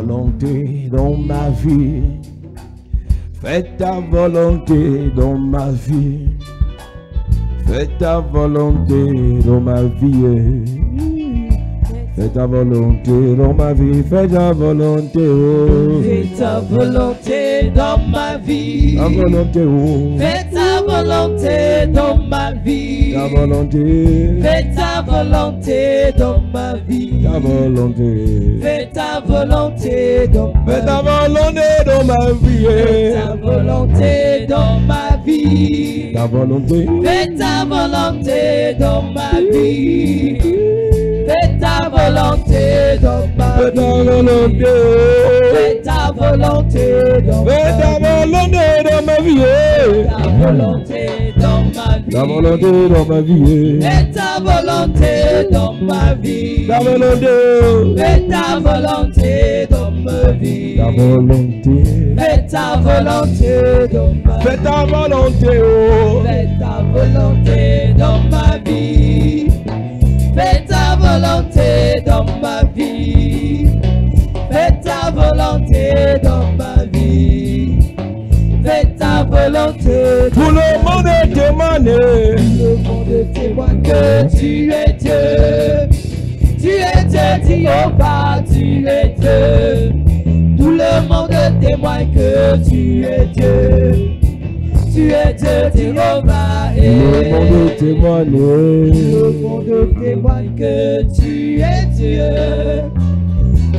volonté dans ma vie. Fais ta volonté dans ma vie. Fais ta volonté dans ma vie. Fais ta volonté dans ma vie. Fais ta volonté. Oh. Fais ta volonté dans ma vie. Ta volonté. Oh. Fais ta volonté dans ma vie. Ta volonté. Fais ta volonté dans ma vie. Ta volonté. Fais ta volonté dans ma vie. Fais ta volonté dans ma vie. Fais ta volonté dans ma vie. Ta volonté. Fais ta volonté dans ma vie. Fais ta volonté dans ma Fais ta vie. volonté. Fais ta volonté dans Fais ta ma vie. volonté dans ma vie. Ta volonté dans ma vie. Ta volonté dans ma vie. Fais ta volonté dans ma vie. Ta volonté. Fais ta volonté dans ma vie. Ta volonté. Fais ta volonté dans ma vie. Fais ta volonté. Oh. Fais ta volonté dans ma vie. Fais ta volonté dans ma vie. Fais ta volonté dans ma vie. Fais ta volonté. Tout le monde est témoigné. Le monde témoigne que tu es Dieu. Tu es Dieu, Jéhovah, tu es Dieu. Tout le monde témoigne que tu es Dieu. Tu es Dieu, Jéhovah. Le monde est témoigné. Le monde témoigne que tu es Dieu.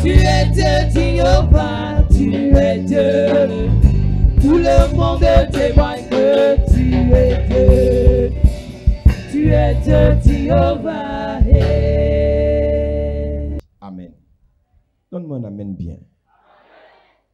Tu es Dieu, Jéhovah, tu es Dieu. Tout le monde témoigne que tu es Dieu. Tu es Dieu, Jéhovah. Amen. Donne-moi un amen bien.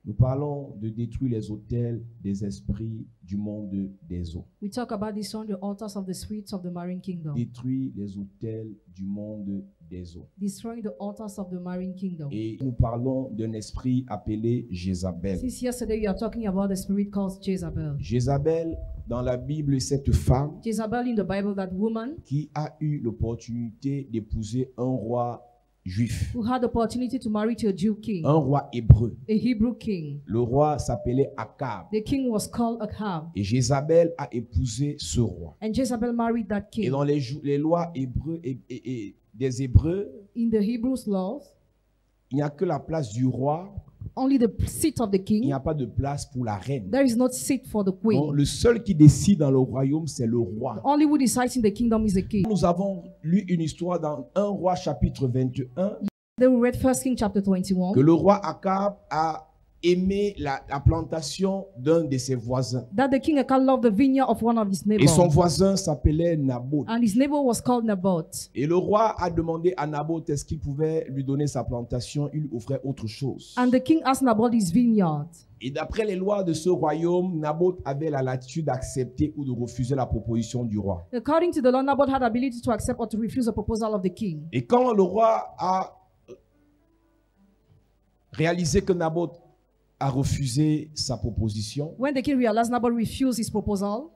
Nous parlons de détruire les autels des esprits du monde des eaux. We talk about destroying the altars of the spirits of the marine kingdom. Détruire les autels du monde des eaux. Destroying the altars of the marine kingdom. Et nous parlons d'un esprit appelé Jézabel. Since yesterday we are talking about the spirit called Jezebel. Jézabel, dans la Bible, cette femme Jezebel in the Bible, that woman qui a eu l'opportunité d'épouser un roi juif, who had the opportunity to marry to a Jew king, un roi hébreu. a Hebrew king. Le roi s'appelait Akab. The king was called Ahab, Et Jézabel a épousé ce roi. and Jezebel married that Et king. dans les lois hébreux et des Hébreux, In the Hebrews laws, il n'y a que la place du roi, only the seat of the il n'y king. a pas de place pour la reine. There is no seat for the Donc, queen. le seul qui décide dans le royaume, c'est le roi. Only who decides in the kingdom is the king. Nous avons lu une histoire dans 1 roi chapitre 21 Then we read 1 King chapter 21. que le roi Akab a aimé la plantation d'un de ses voisins. That the king Ahab loved the vineyard of one of his Et son neighbors. voisin s'appelait Naboth. And his neighbor was called Naboth. Et le roi a demandé à Naboth est-ce qu'il pouvait lui donner sa plantation. Il lui offrait autre chose. And the king asked Naboth his vineyard. Et d'après les lois de ce royaume, Naboth avait la latitude d'accepter ou de refuser la proposition du roi. According to the law, Naboth had ability to accept or to refuse the proposal of the king. Et quand le roi a réalisé que Naboth a refusé sa proposition, When the king realized Naboth refused his proposal,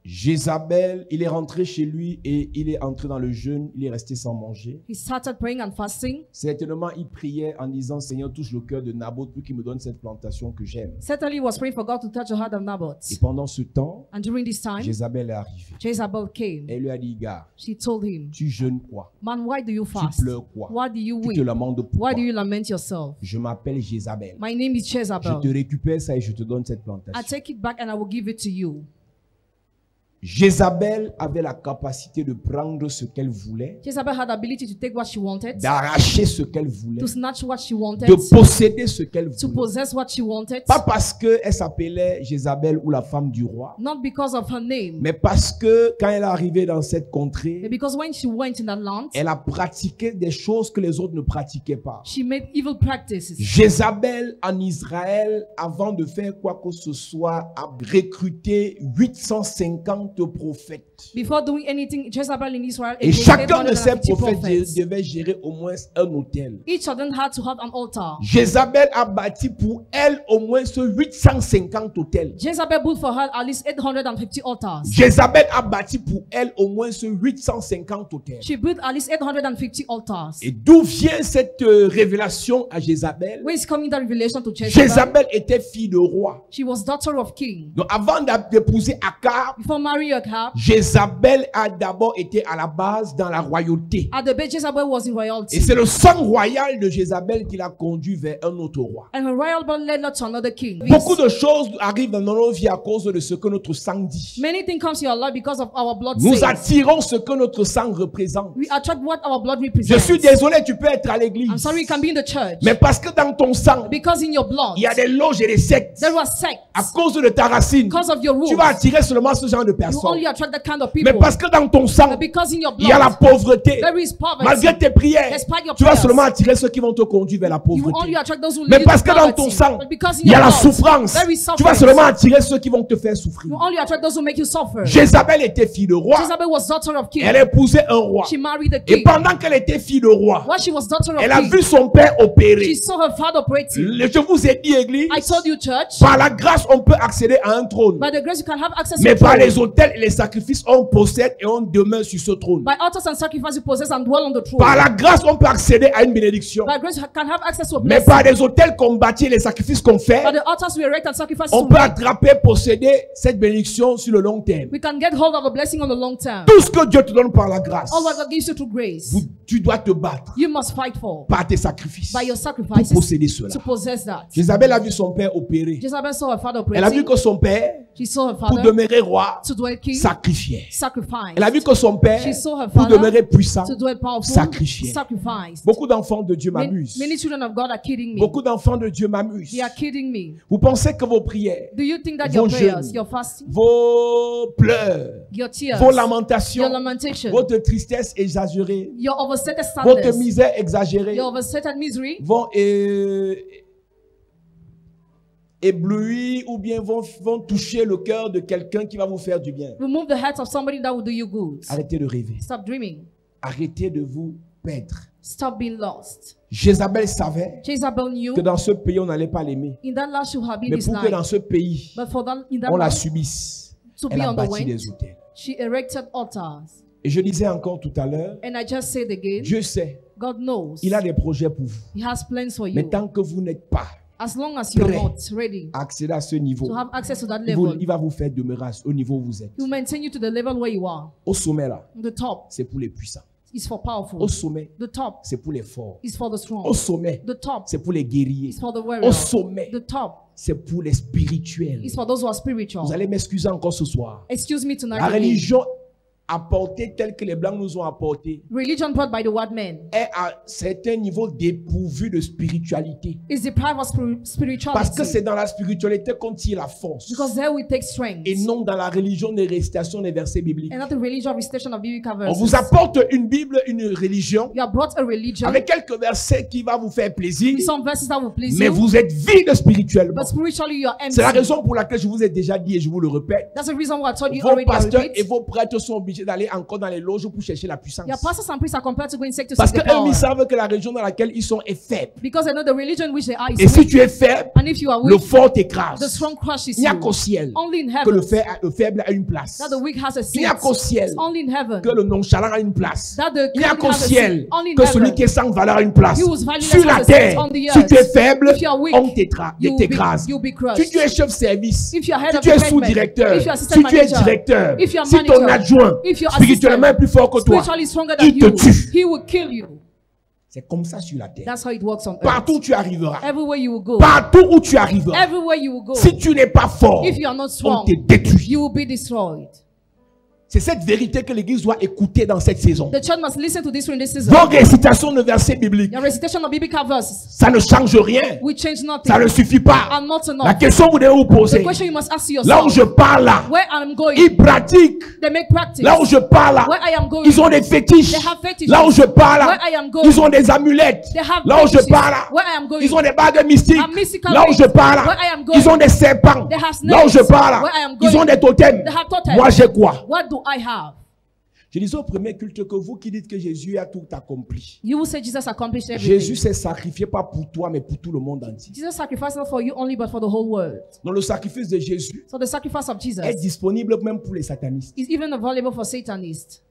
Jézabel, il est rentré chez lui et il est entré dans le jeûne, il est resté sans manger. he started praying and fasting. Certainement, il priait en disant, Seigneur, touche le cœur de Naboth pour qu'il me donne cette plantation que j'aime. Certainly, he was praying for God to touch the heart of Naboth. Et pendant ce temps, And during this time, Jézabel est arrivée. Jezebel came. Elle lui a dit, gars, She told him, tu jeûnes quoi? man, why do you Tu fast? pleures quoi? Why do you Tu te weep? lamentes pourquoi? Why do you lament yourself? Je m'appelle Jézabel. My name is Je te Jezebel. récupère ça et je te donne cette I plantation. take it back and I will give it to you. Jézabel avait la capacité de prendre ce qu'elle voulait, Jezebel had the ability to take what she wanted, d'arracher ce qu'elle voulait, to snatch what she wanted, de posséder ce qu'elle to voulait. possess what she wanted, Pas parce qu'elle s'appelait Jézabel ou la femme du roi, not because of her name, mais parce que quand elle est arrivée dans cette but contrée, because when she went in that land, elle a pratiqué des choses que les autres ne pratiquaient pas. she made evil practices. Jézabel en Israël, avant de faire quoi que ce soit, a recruté 850 prophètes. Before doing anything, Jezebel in Israel, Et it was chacun de ces 850 prophètes prophets. devait gérer au moins un autel. Each of them had to have an altar. Jézabel a bâti pour elle au moins 850 autels. Jezebel built for her at least 850 altars. Jézabel a bâti pour elle au moins 850 autels. She built at least 850 altars. Et d'où vient cette révélation à Jézabel? Where is coming that revelation to Jezebel? Jézabel était fille de roi. She was daughter of king. Donc avant d'épouser Akab, Before marrying Ahab, Jézabel a d'abord été à la base dans la royauté. at the base Jezebel was in Et royalty. c'est le sang royal de Jézabel qui l'a conduit vers un autre roi. And her royal blood led her to another king. Beaucoup de choses arrivent dans nos vies à cause de ce que notre sang dit. Many things come to your life because of our blood Nous says. attirons ce que notre sang représente. We attract what our blood Je represents. suis désolé, tu peux être à I'm l'église. sorry you can be in the church. Mais parce que dans ton sang, Because in your blood, il y a des loges et des sectes. there was sex. À cause de ta racine, Because of your tu rules, vas attirer seulement ce genre de you personnes. only attract that kind of Mais people. parce que dans ton sang, But because in your il y a la blood, pauvreté. there is poverty. Malgré tes prières, Despite your tu vas prayers, seulement attirer ceux qui vont te conduire vers la you only pauvreté. attract those who Mais lead parce to que dans ton poverty. sang, But because in il y a your la blood, souffrance. there is Tu vas suffering. seulement attirer ceux qui vont te faire souffrir. You only attract those who make you suffer. Jézabel était fille de roi. Jezebel was daughter of king. Elle épousait un roi. She married a Et king. pendant qu'elle était fille de roi, While she was daughter of elle a king, vu son père opérer. she saw her father operating. Je vous ai dit, église, I told you, church, par la grâce, on peut accéder à un trône. by the grace you can have access Mais to par throne. les autels et les sacrifices, on possède et on demeure sur ce trône. By altars and sacrifices you possess and dwell on the throne. Par la grâce, on peut accéder à une bénédiction. By grace you can have access to a Mais blessing. par les autels qu'on bâtit, les sacrifices qu'on fait, By the altars we erect and sacrifices on to peut make, attraper, posséder cette bénédiction sur le long terme. we can get hold of a blessing on the long term. Tout ce que Dieu te donne par la grâce, All what God gives you through grace, tu dois te battre you must fight for par tes sacrifices by your pour sacrifices posséder cela. to possess that. Jézabel a vu son père opérer. Jezebel saw her father Elle a vu operating. que son père, She saw her pour father demeurer roi, to dwell king, sacrifiait. sacrifice. Elle a vu que son père, She saw her pour father demeurer puissant, to dwell powerful, sacrifiait. sacrifice. Beaucoup d'enfants de Dieu Many, m'amusent. many children of God are kidding me. Beaucoup d'enfants de Dieu m'amusent. They are kidding me. Vous pensez que vos prières, Do you think that Vos your prayers, jeûnes, your fasting, vos pleurs, your tears, vos your lamentations, lamentation, votre tristesse exagérée, your overstated votre sadness, misère exagérée your overstated misery vont éblouir ou bien vont toucher le cœur de quelqu'un qui va vous faire du bien. remove the heart of somebody that will do you good. Arrêtez de rêver. Stop dreaming. Arrêtez de vous perdre. Stop being lost. Jézabel savait Jezebel knew que dans ce pays, on n'allait pas l'aimer. in that land she would have been Mais his pour que dans life. ce pays, But for that, in that on la land, subisse, to elle be a on the bâti wind, des hôtels. she erected altars. Et je disais encore tout à l'heure, And I just said again, Dieu sait, God knows il a des projets pour vous. He has plans for Mais you. tant que vous n'êtes pas As long as you're prêt not ready à accéder à ce niveau, to have access to that il level, va vous faire demeurer au niveau où vous êtes. He will maintain you to the level where you are. Au sommet là, The top c'est pour les puissants. is for powerful. Au sommet, The top c'est pour les forts. is for the strong. Au sommet, The top c'est pour les guerriers. is for the Au warrior. sommet, The top c'est pour les spirituels. is for those who are spiritual. Vous allez m'excuser encore ce soir. Excuse me tonight. La again. religion apportée telle que les Blancs nous ont apportée Religion brought by the white man est à certains niveaux dépourvu de spiritualité. is deprived of Parce que spirituality. c'est dans la spiritualité qu'on tire la force. Because there we take strength. Et non dans la religion des récitations des versets bibliques. And not the religion of recitation of biblical On verses. vous apporte une Bible, une religion, You have brought a religion avec quelques versets qui va vous faire plaisir, with some verses that will please mais you. vous êtes vide spirituellement. But spiritually you are empty. C'est la raison pour laquelle je vous ai déjà dit et je vous le répète. That's the reason why I told you Vos already. I pasteurs et repeat. vos prêtres sont obligés d'aller encore dans les loges pour chercher la puissance. Your pastors and priests are compelled to go in seek to Parce seek the qu'eux, power. ils savent que la région dans laquelle ils sont est faible. Because they know the religion which they are is Et si weak. tu es faible, And if you are le weak, fort the t'écrase. strong crushes Il n'y a you. qu'au ciel Only in que heaven le faible a une place. that the weak has a Il seat. n'y a qu'au ciel It's only in heaven que le nonchalant a une place. that the Il n'y a king qu'au has a ciel seat. Only in que celui heaven qui est sans valeur a une place. He was valueless Sur la as a terre, seat on the si tu es earth. faible, If you are weak, on you'll t'écrase. be crushed. Si tu es chef service, If you are head si of tu es department, sous-directeur, if you are si assistant tu es manager, directeur, if you are si ton manager, adjoint if your spirituellement est plus fort que toi, spiritually stronger than il te you, tue. he will kill you. C'est comme ça sur la terre. That's how it works on earth. Partout où tu arriveras, Everywhere you will go, partout où tu arriveras, everywhere you will go, si tu n'es pas fort, if you are not on strong, te détruit. you will be destroyed. C'est cette vérité que l'Église doit écouter dans cette saison. The church must listen to this in this season. Vos récitations de versets bibliques, Your recitation of biblical verses ça ne change rien. will change nothing. Ça ne suffit pas. And not enough. La question que vous devez vous The poser, question you must ask là où yourself, je parle là, where I'm going, ils pratiquent. they make practice. Là où je parle là, Where I am going, ils ont des fétiches. they have fetishes. Là où je parle Where là, I am going, ils ont des amulettes. they have Là où je fetishes. parle là, Where I am going, ils ont des bagues mystiques. and mystical Là où je rings. parle Where I là, am going, ils ont des serpents. they have Là où je snakes. parle Where I là, am going, ils ont des totems. they have totems. Moi j'ai quoi? What do I have? Je disais au premier culte que vous qui dites que Jésus a tout accompli. You will say Jesus accomplished everything. Jésus s'est sacrifié pas pour toi mais pour tout le monde entier. Jesus sacrificed not for you only but for the whole world. Donc le sacrifice de Jésus So the sacrifice of Jesus est disponible même pour les satanistes. is even available for Satanists.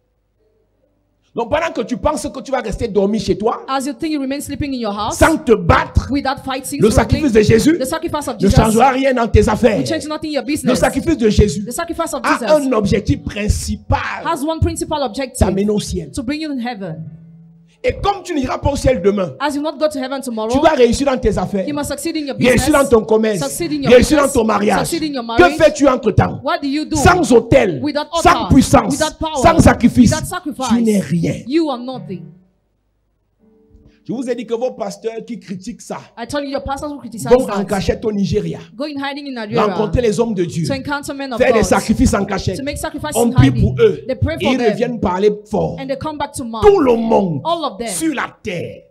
Donc pendant que tu penses que tu vas rester dormir chez toi, As you think you remain sleeping in your house sans te battre, without fighting, le sacrifice de Jésus the sacrifice of ne Jesus changera rien dans tes affaires. will change nothing in your Le business. sacrifice de Jésus The sacrifice of a Jesus un objectif principal, has one principal objective, t'amener au ciel. to bring you in heaven. Et comme tu n'iras pas au ciel demain, As you not go to heaven tu tomorrow, dois réussir dans tes affaires, you must succeed in your business, réussir dans ton commerce, succeed in your réussir dans business, ton mariage. succeed in your Que marriage. fais-tu entre-temps? What do you do? Sans autel, Without sans altar, puissance, without power, sans sacrifice, without sacrifice, tu n'es rien. You are nothing. Je vous ai dit que vos pasteurs qui critiquent ça I told you your pastors will criticize vont en that. cachette au Nigeria, Go in hiding in Nigeria rencontrer les hommes de Dieu, to encounter men of faire des God, sacrifices en cachette. to make sacrifices On in prie hiding. pour eux. They pray Et for ils them, reviennent parler fort. and they come back to Tout mouth. le monde All of them. sur la terre,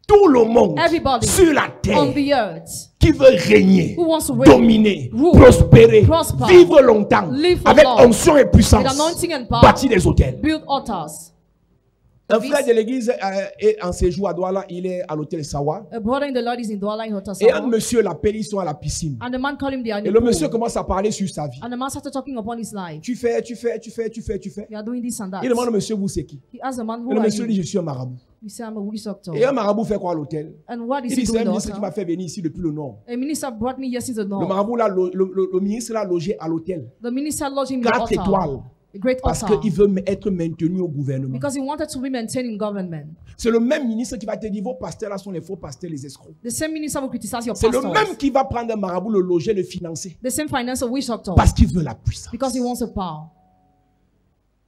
tout le monde Everybody sur la terre on the earth qui veut régner, who wants to reign, dominer, rule, prospérer, prosper, vivre longtemps, live for avec long, onction et puissance, with anointing and power, bâtir des hôtels. build altars. Un frère de l'église est en séjour à Douala, il est à l'hôtel Sawa. A brother in the Lord is in Douala in Hotel Et un Sawa, monsieur l'appelle, ils sont à la piscine. and the man called him there in Et the le pool. monsieur commence à parler sur sa vie. And the man started talking upon his life. Tu fais. You are doing this and that. Il demande au monsieur, vous c'est qui? He asked the man, Et who le are monsieur you? dit, je suis un marabout. He said, I'm a witch doctor. Et un marabout fait quoi à l'hôtel? And what is Il he dit, c'est doing un in the ministre qui m'a hotel? fait venir ici depuis le nord. A minister brought me here since the Le north. marabout, là, le ministre l'a logé à l'hôtel. The minister lodged him in the 4 altar. étoiles. A great Parce altar. qu'il veut être maintenu au gouvernement. Because he wanted to be maintained in government. C'est le même ministre qui va te dire, vos pasteurs là sont les faux pasteurs, les escrocs. The same minister will criticize your C'est le pastors. même qui va prendre un marabout, le loger, le financer. The same financial witch doctor. Parce qu'il veut la puissance. Because he wants a power.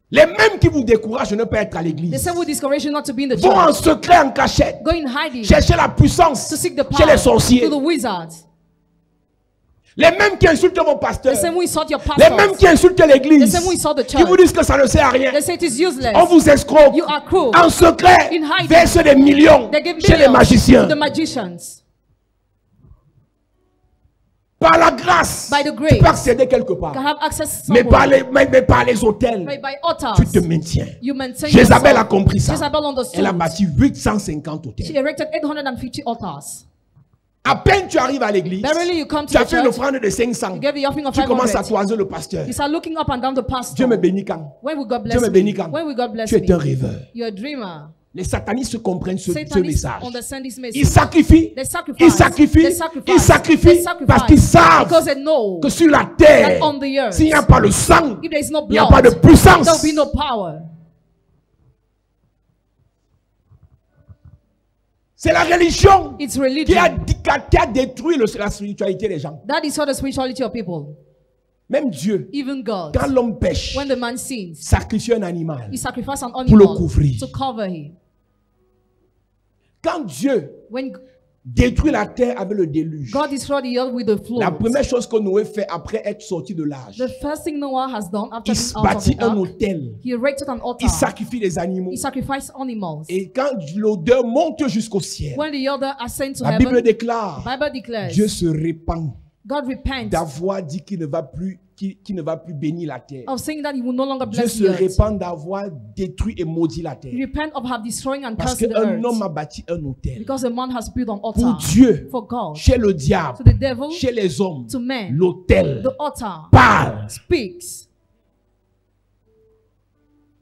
Les mêmes qui vous découragent de ne pas être à The l'église same will discourage you not to be in the vont en church. secret, en cachette, Go in hiding chercher la puissance to seek the chez power les sorciers. to the wizards. Les mêmes qui insultent vos pasteurs. The same will insult your Les mêmes pastors. qui insultent The l'église. same will insult the Qui vous church. disent que ça ne sert à rien. They say it is useless. On vous escroque. You are cruel. En secret, In hiding. verse des millions They give chez les millions magiciens. to the magicians. Par la grâce, By the tu grace, peux accéder quelque you can part. have access Mais somewhere. par les hôtels, But by altars, tu te maintiens. you maintain Jézabel a yourself. compris ça. Jezebel understood. Elle a bâti 850 She hôtels. erected 850 altars. À peine tu arrives à l'église, Barely you come to tu as the fait une church, offrande de 500. you gave the offering of Tu commences à 500. toiser le pasteur. You start looking up and down the Dieu pastor. me bénit quand? When will God Dieu bless me me? bénit quand? When will God bless Tu es me? un rêveur. You're a dreamer. Les satanistes comprennent ce Satanists message. understand this message. Ils sacrifient, They sacrifice. ils sacrifient, They sacrifice. ils sacrifient They sacrifice. parce qu'ils savent Because they know que sur la terre, that on the earth, s'il n'y a pas le sang, if there is no il n'y a blood, pas de puissance. there will be no power. C'est la religion It's qui religion. a détruit la spiritualité des gens. That is how the spirituality of people. Même Dieu, Even God. quand l'homme pêche, When the man sins, sacrifie un animal. he sacrifices an Pour le animal couvrir. to cover him. Quand Dieu When détruit la terre avec le déluge, God destroyed the earth with the la flood, première chose que Noé fait après être sorti de l'âge, the first thing Noah has done after il being out of the bâtit un ark, hôtel. he erected an altar. Il sacrifie les animaux. He sacrificed animals. Et quand l'odeur monte jusqu'au ciel, When the other ascend to la Bible heaven, déclare, Bible declares, Dieu se répand God repents d'avoir dit qu'il ne va plus bénir la terre. of saying that he will no longer Dieu bless se the earth. répand d'avoir détruit et maudit la terre. He repent of have destroying and Parce cursing the qu'un homme earth. a bâti un hôtel. Because a man has built an Pour altar Dieu, for God, chez le diable, to the devil, chez les hommes, to men. l'autel The altar parle. speaks.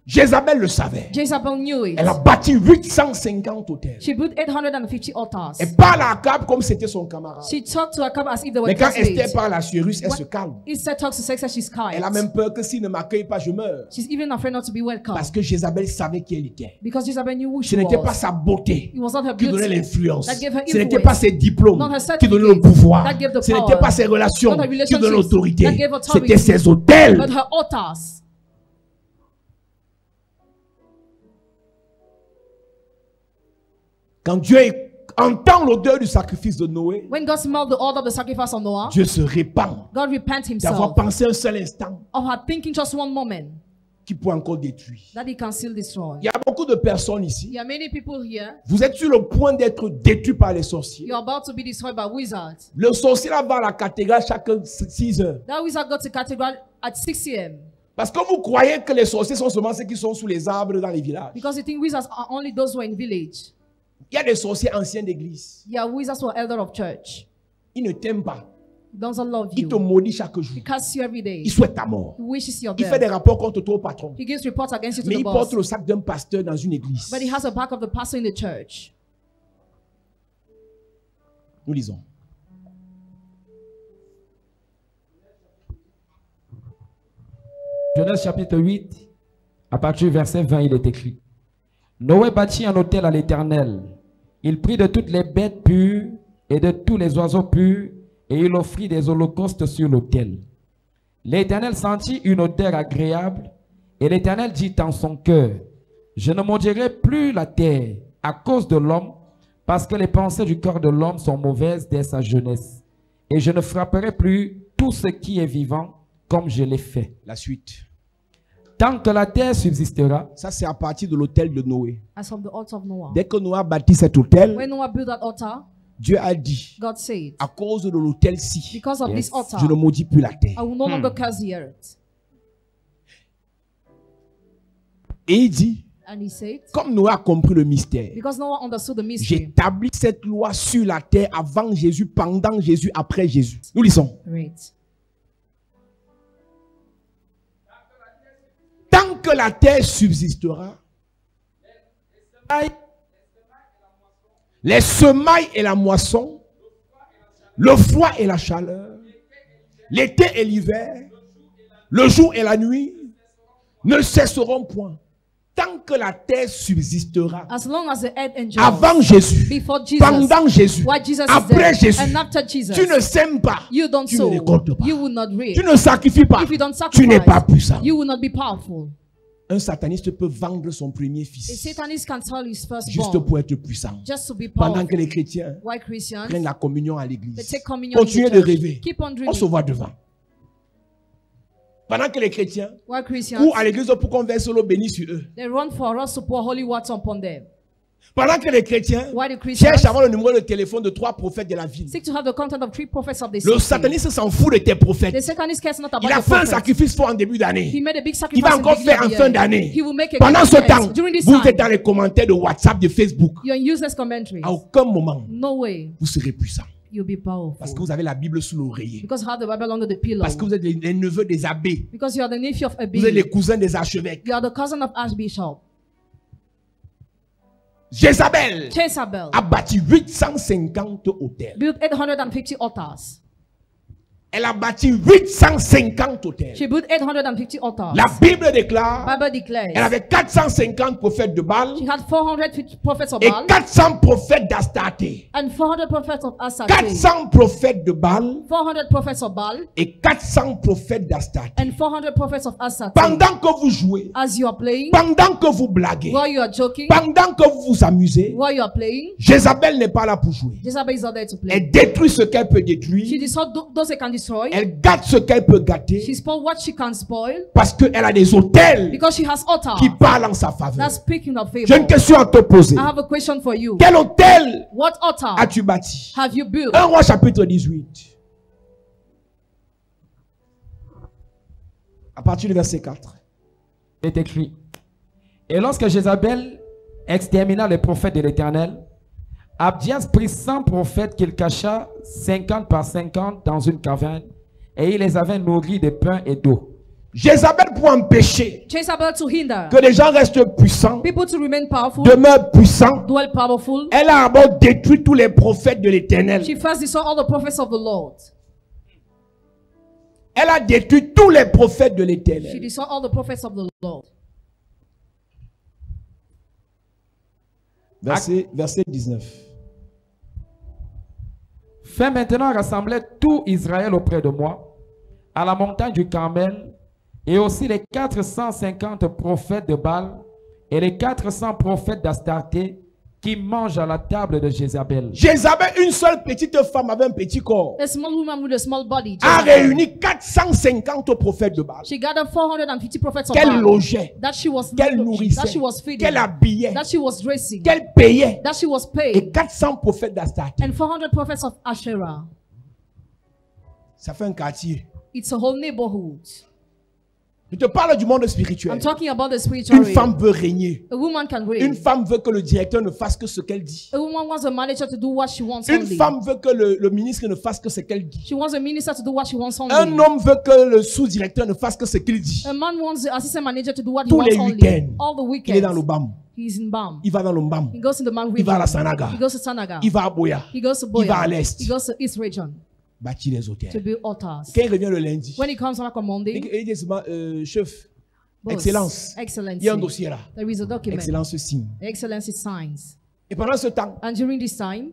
Jézabel le savait. Jezebel knew it. Elle a bâti 850 hôtels. She built 850 altars. Elle parle à Akab comme c'était son camarade. She talked to Akab as if they were Mais quand Esther classmates. parle à Cyrus, elle When se calme. Esther talks to Sex, she's Elle a quiet. même peur que s'il ne m'accueille pas, je meurs. She's even afraid not to be welcome. Parce que Jézabel savait qui elle était. Because Jezebel knew who Ce she n'était pas was. sa beauté It was not her qui donnait beauty l'influence. that gave her Ce n'était influence. pas ses diplômes Not her qui donnaient le certificates pouvoir. that gave the Ce n'était power. pas ses relations Not her qui donnaient relationships l'autorité. that gave authority. C'était ses hôtels. But her altars. Quand Dieu entend l'odeur du sacrifice de Noé, When God smelled the odor of the sacrifice of Noah, Dieu se répand God repent d'avoir himself pensé un seul instant of her thinking just one moment qui peut encore détruire. that he can still destroy. Il y a beaucoup de personnes ici. There are many people here. Vous êtes sur le point d'être détruits par les sorciers. You're about to be destroyed by wizards. Le sorcier là va à la cathédrale chaque 6 heures. That wizard got to cathedral at 6 a.m. Parce que vous croyez que les sorciers sont seulement ceux qui sont sous les arbres dans les villages. because you think wizards are only those who are in village. Il y a des sorciers anciens d'église. There are wizards who are elder of church. Ils ne t'aiment pas. He doesn't love Ils you. te maudissent chaque jour. He curses you every day. Ils souhaitent ta mort. He wishes your Il fait des death. rapports contre toi au patron. He gives reports against you to Mais the il boss. porte le sac d'un pasteur dans une église. But he has a back of the pastor in the church. Nous lisons. Genèse chapitre 8, à partir du verset 20, il est écrit. Noé bâtit un autel à l'Éternel. Il prit de toutes les bêtes pures et de tous les oiseaux purs, et il offrit des holocaustes sur l'autel. L'Éternel sentit une odeur agréable, et l'Éternel dit en son cœur, je ne maudirai plus la terre à cause de l'homme, parce que les pensées du cœur de l'homme sont mauvaises dès sa jeunesse. Et je ne frapperai plus tout ce qui est vivant comme je l'ai fait. La suite. Tant que la terre subsistera, Ça, c'est à partir de l'autel de Noé. As from the altar of Noah. Dès que Noé a bâti cet autel, When Noah built that altar, Dieu a dit, God said, à cause de l'autel-ci, because of Yes. this altar, je ne maudis plus la terre. I will no longer curse the earth. Et il dit, And he said, comme Noé a compris le mystère, because Noah understood the mystery. j'établis cette loi sur la terre avant Jésus, pendant Jésus, après Jésus. Nous lisons. Great. Tant que la terre subsistera, les semailles et la moisson, le froid et la chaleur, l'été et l'hiver, le jour et la nuit, ne cesseront point. Tant que la terre subsistera, As long as the earth endures, avant Jésus, before Jesus, pendant Jésus, while Jesus is après there, Jésus, and after Jesus, tu ne sèmes pas, you don't tu ne sow, récoltes pas, you will not reap. tu ne sacrifies pas, If you don't tu n'es pas sacrifice, puissant. you will not be powerful. Un sataniste peut vendre son premier A fils Satanist can tell his juste firstborn pour être puissant. just to be Pendant powerful. que les chrétiens Why Christians? prennent la communion à They l'église. take communion in Continuez the de church. rêver. Keep on On se dreaming. voit devant. Pendant que les chrétiens Why Christians? courent à l'église pour qu'on verse l'eau bénie sur eux. They run for us to pour holy water upon them. Pendant que les chrétiens Why the Christians cherchent à avoir le numéro de téléphone de 3 prophètes de la ville. seek to have the content of 3 prophets of the Le city? sataniste s'en fout de tes prophètes. The Satanist cares not about Il a the fait un prophets. sacrifice fort en début He d'année. made a big Il sacrifice va in encore the faire en beginning of fin the year. d'année. He will make a Pendant ce great temps, sacrifice. During this vous êtes time, dans les commentaires de WhatsApp, de Facebook. you're in useless commentaries. À aucun moment, No way vous serez puissant. you'll be powerful. Parce que vous avez la Bible sous l'oreiller. Because you have the Bible under the pillow. Parce que vous êtes les neveux des abbés. Because you are the nephew of Vous êtes les Abi. cousins des archevêques. You are the cousin of Archbishop. Jézabel Jezebel a bâti 850 hôtels. built 850 altars. Elle a bâti 850 hôtels. She built 850 altars. La Bible déclare, Bible elle declares avait 450 prophètes de Baal she had 450 prophets of et Baal 400 prophètes d'Astarté. and 400 prophets of Astarté. 400 prophètes de Baal 400 prophets of Baal et 400 prophètes d'Astarté. and 400 prophets of Astarté. Pendant que vous jouez, As you are playing, pendant que vous blaguez, while you are joking, pendant que vous vous amusez, while you are playing, Jézabel n'est pas là pour jouer. Jezebel is not there to play. Elle détruit ce qu'elle peut She détruire. destroys those they can destroy. Elle gâte ce qu'elle peut She gâter spoils what she can spoil parce qu'elle a des hôtels because she has altar. qui parlent en sa faveur. That's speaking of J'ai favor. une question à te poser. I have a question for you. Quel hôtel What altar as-tu bâti? have you built? 1 Roi chapitre 18. À partir du verset 4. il est écrit. Et lorsque Jézabel extermina les prophètes de l'Éternel, Abdias prit 100 prophètes qu'il cacha 50 par 50 dans une caverne, et il les avait nourris de pain et d'eau. Jézabel pour empêcher Jezebel to hinder que les gens restent puissants, people to remain powerful, demeurent puissants, dwell powerful. elle a d'abord détruit tous les prophètes de l'Éternel. She first destroyed all the prophets of the Lord. Elle a détruit tous les prophètes de She l'Éternel. destroyed all the prophets of the Lord. Verset 19. Fais maintenant rassembler tout Israël auprès de moi, à la montagne du Carmel, et aussi les 450 prophètes de Baal et les 400 prophètes d'Astarté qui mange à la table de Jézabel. Jézabel, une seule petite femme avec un petit corps, A small woman with a small body. a Jezebel. réuni 450 prophètes de Baal She gathered 450 prophets of qu'elle Baal logeait, that she was qu'elle that nourrissait, she was feeding, qu'elle habillait, that she was dressing, qu'elle payait. that she was Et paid, 400 prophètes d'Astarté. and 400 prophets of Asherah. Ça fait un quartier. It's a whole neighborhood. Je te parle du monde spirituel. I'm talking about the spiritual Une realm. femme veut régner. A woman can Une reign. femme veut que le directeur ne fasse que ce qu'elle dit. A woman wants a manager to do what she wants Une only. femme veut que le ministre ne fasse que ce qu'elle dit. She wants a minister to do what she wants only. Un homme veut que le sous-directeur ne fasse que ce qu'il dit. A man wants the assistant manager to do what he Tous wants les only. week-ends, All the Il est dans weekends. le BAM. He's in Bam. Il va dans le BAM. He goes to the man Il va à la region. Sanaga. He goes to Sanaga. Il va à Boya. He goes to Il va à Boya. l'Est. He goes to East region Bâtir les to hôtels. build altars. Quand il revient le lundi, When he comes back on Monday, il dit seulement, chef, boss, excellence. excellency. Il y a un dossier là. There is a document. Excellence signe. Excellency signs. Et pendant ce temps, And during this time,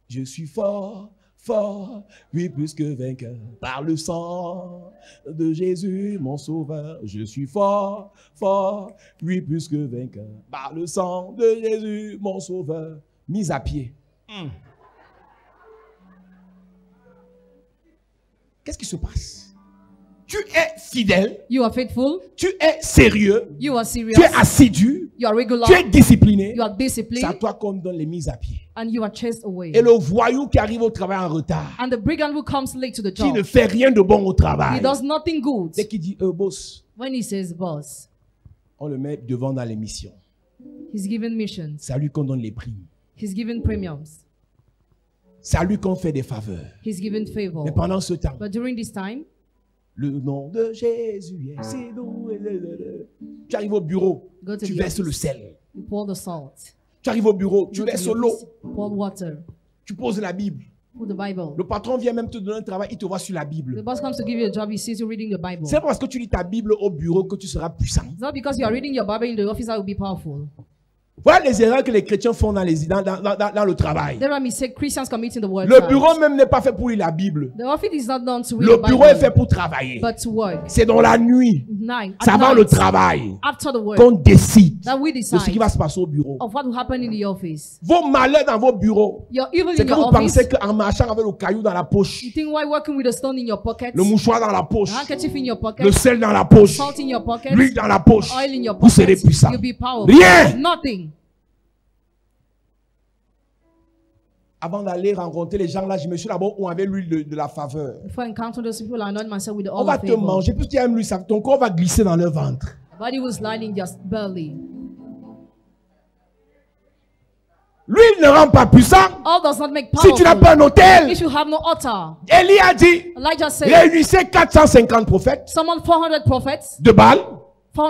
je suis fort, fort, oui, plus que vainqueur, par le sang de Jésus, mon sauveur. Je suis fort, fort, oui, plus que vainqueur, par le sang de Jésus, mon sauveur. Mise à pied. Qu'est-ce qui se passe? Tu es fidèle, you are faithful, tu es sérieux, you are serious, tu es assidu, you are regular, tu es discipliné. you are C'est à disciplined, toi qu'on donne les mises à pied. and you are chased away. Et le voyou qui arrive au travail en retard, And the brigand who comes late to the qui job, ne fait rien de bon au he travail, does nothing good. dès qu'il dit boss, When he says boss, on le met devant dans l'émission. he's given missions, C'est à lui qu'on donne les primes. he's given premiums, C'est à lui qu'on fait des faveurs. he's given favor. Mais pendant ce temps, But during this time, le nom de Jésus est si doux. Tu arrives au bureau, go to tu the verses le office, sel. you pour the salt, Tu arrives au bureau, tu go to verses the l'eau, office, pour water, tu poses la Bible. put the Bible. Le patron vient même te donner un travail, il te voit sur la The Bible. boss comes to give you a job, he sees you reading the Bible. C'est pas parce que tu lis ta Bible au bureau que tu seras puissant. It's not because you are reading your Bible in the office that will be powerful. Voilà les erreurs que les chrétiens font dans le travail. There are mistakes Christians commit in the world. Le bureau même n'est pas fait pour lire la Bible. The office is not done to read Le the bureau est fait Bible, pour travailler. but to work. C'est dans la nuit, Nine. c'est At avant le night, travail, after the work, qu'on décide that we de ce qui decide va se passer au bureau. of what will happen in the office. Vos malheurs dans vos bureaux, Your evil c'est in que your vous pensez office. qu'en marchant avec le caillou dans la poche, You think why working with a stone in your pocket, le mouchoir dans la poche, a handkerchief in your le pocket, sel dans la poche, salt in your pocket, l'huile dans la poche, oil in your vous serez pocket, puissant. you'll be powerful. Rien. Nothing. Avant d'aller rencontrer les gens là, je me suis d'abord où avait l'huile de la faveur. Before I encounter those people, I anoint myself with the On oil va of te favor. manger, puisque tu aimes l'huile, ton corps va glisser dans leur ventre. The body was lying in your belly. L'huile ne rend pas puissant All does not make si powerful. tu n'as pas un hôtel. If you have no altar. Élie a dit, Elijah said, réunissez 450 prophètes summon 400 prophets, de Baal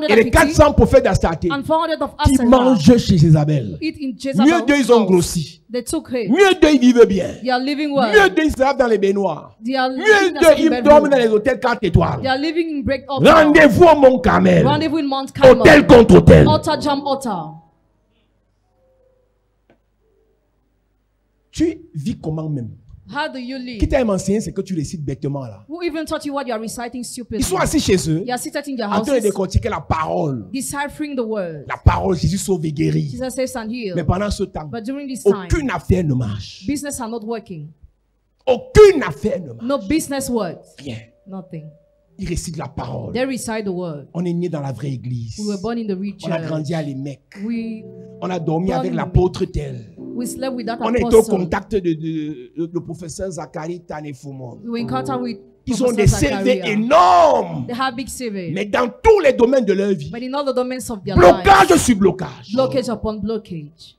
et les 450, 400 prophètes d'Astarté and 400 of qui Asherah. mangent chez Jézabel. Eat in Mieux Jezebel's d'eux, ils ont house. grossi. They took him. Mieux d'eux, ils vivent bien. They are living well. Mieux d'eux, ils se lavent dans les baignoires. They are Mieux living d'eux, as ils in dorment dans bedroom. les hôtels 4 étoiles. They are living in break altar. Rendez-vous au Mont Carmel. Rendezvous in Mount Carmel. Hôtel contre hôtel. Altar jump altar. Tu vis comment même? How do you Qui live? t'a même enseigné, c'est que tu récites bêtement là. Who even taught you what you are reciting stupidly? Ils sont assis chez eux, You are seated in your en train de houses, décortiquer la parole. deciphering the word. La parole, Jésus sauve et guérit. Jesus saves and Mais heals. pendant ce temps, But during this time, aucune affaire ne marche. business are not working. Aucune affaire ne marche. No business works. Rien. Nothing. Ils récitent la parole. They recite the word. On est né dans la vraie église. We were born in the rich On a church. grandi à l'Émec. We On a dormi Born avec in l'apôtre tel. slept with that On est au apostle. contact de le professeur Zachary Tanefoumon. We were in contact with Ils ont des Professor CV Zachariah. énormes. They have big CV. Mais dans tous les domaines de leur vie, But in all the domains of their blocage lives, sur blocage. blockage upon blockage.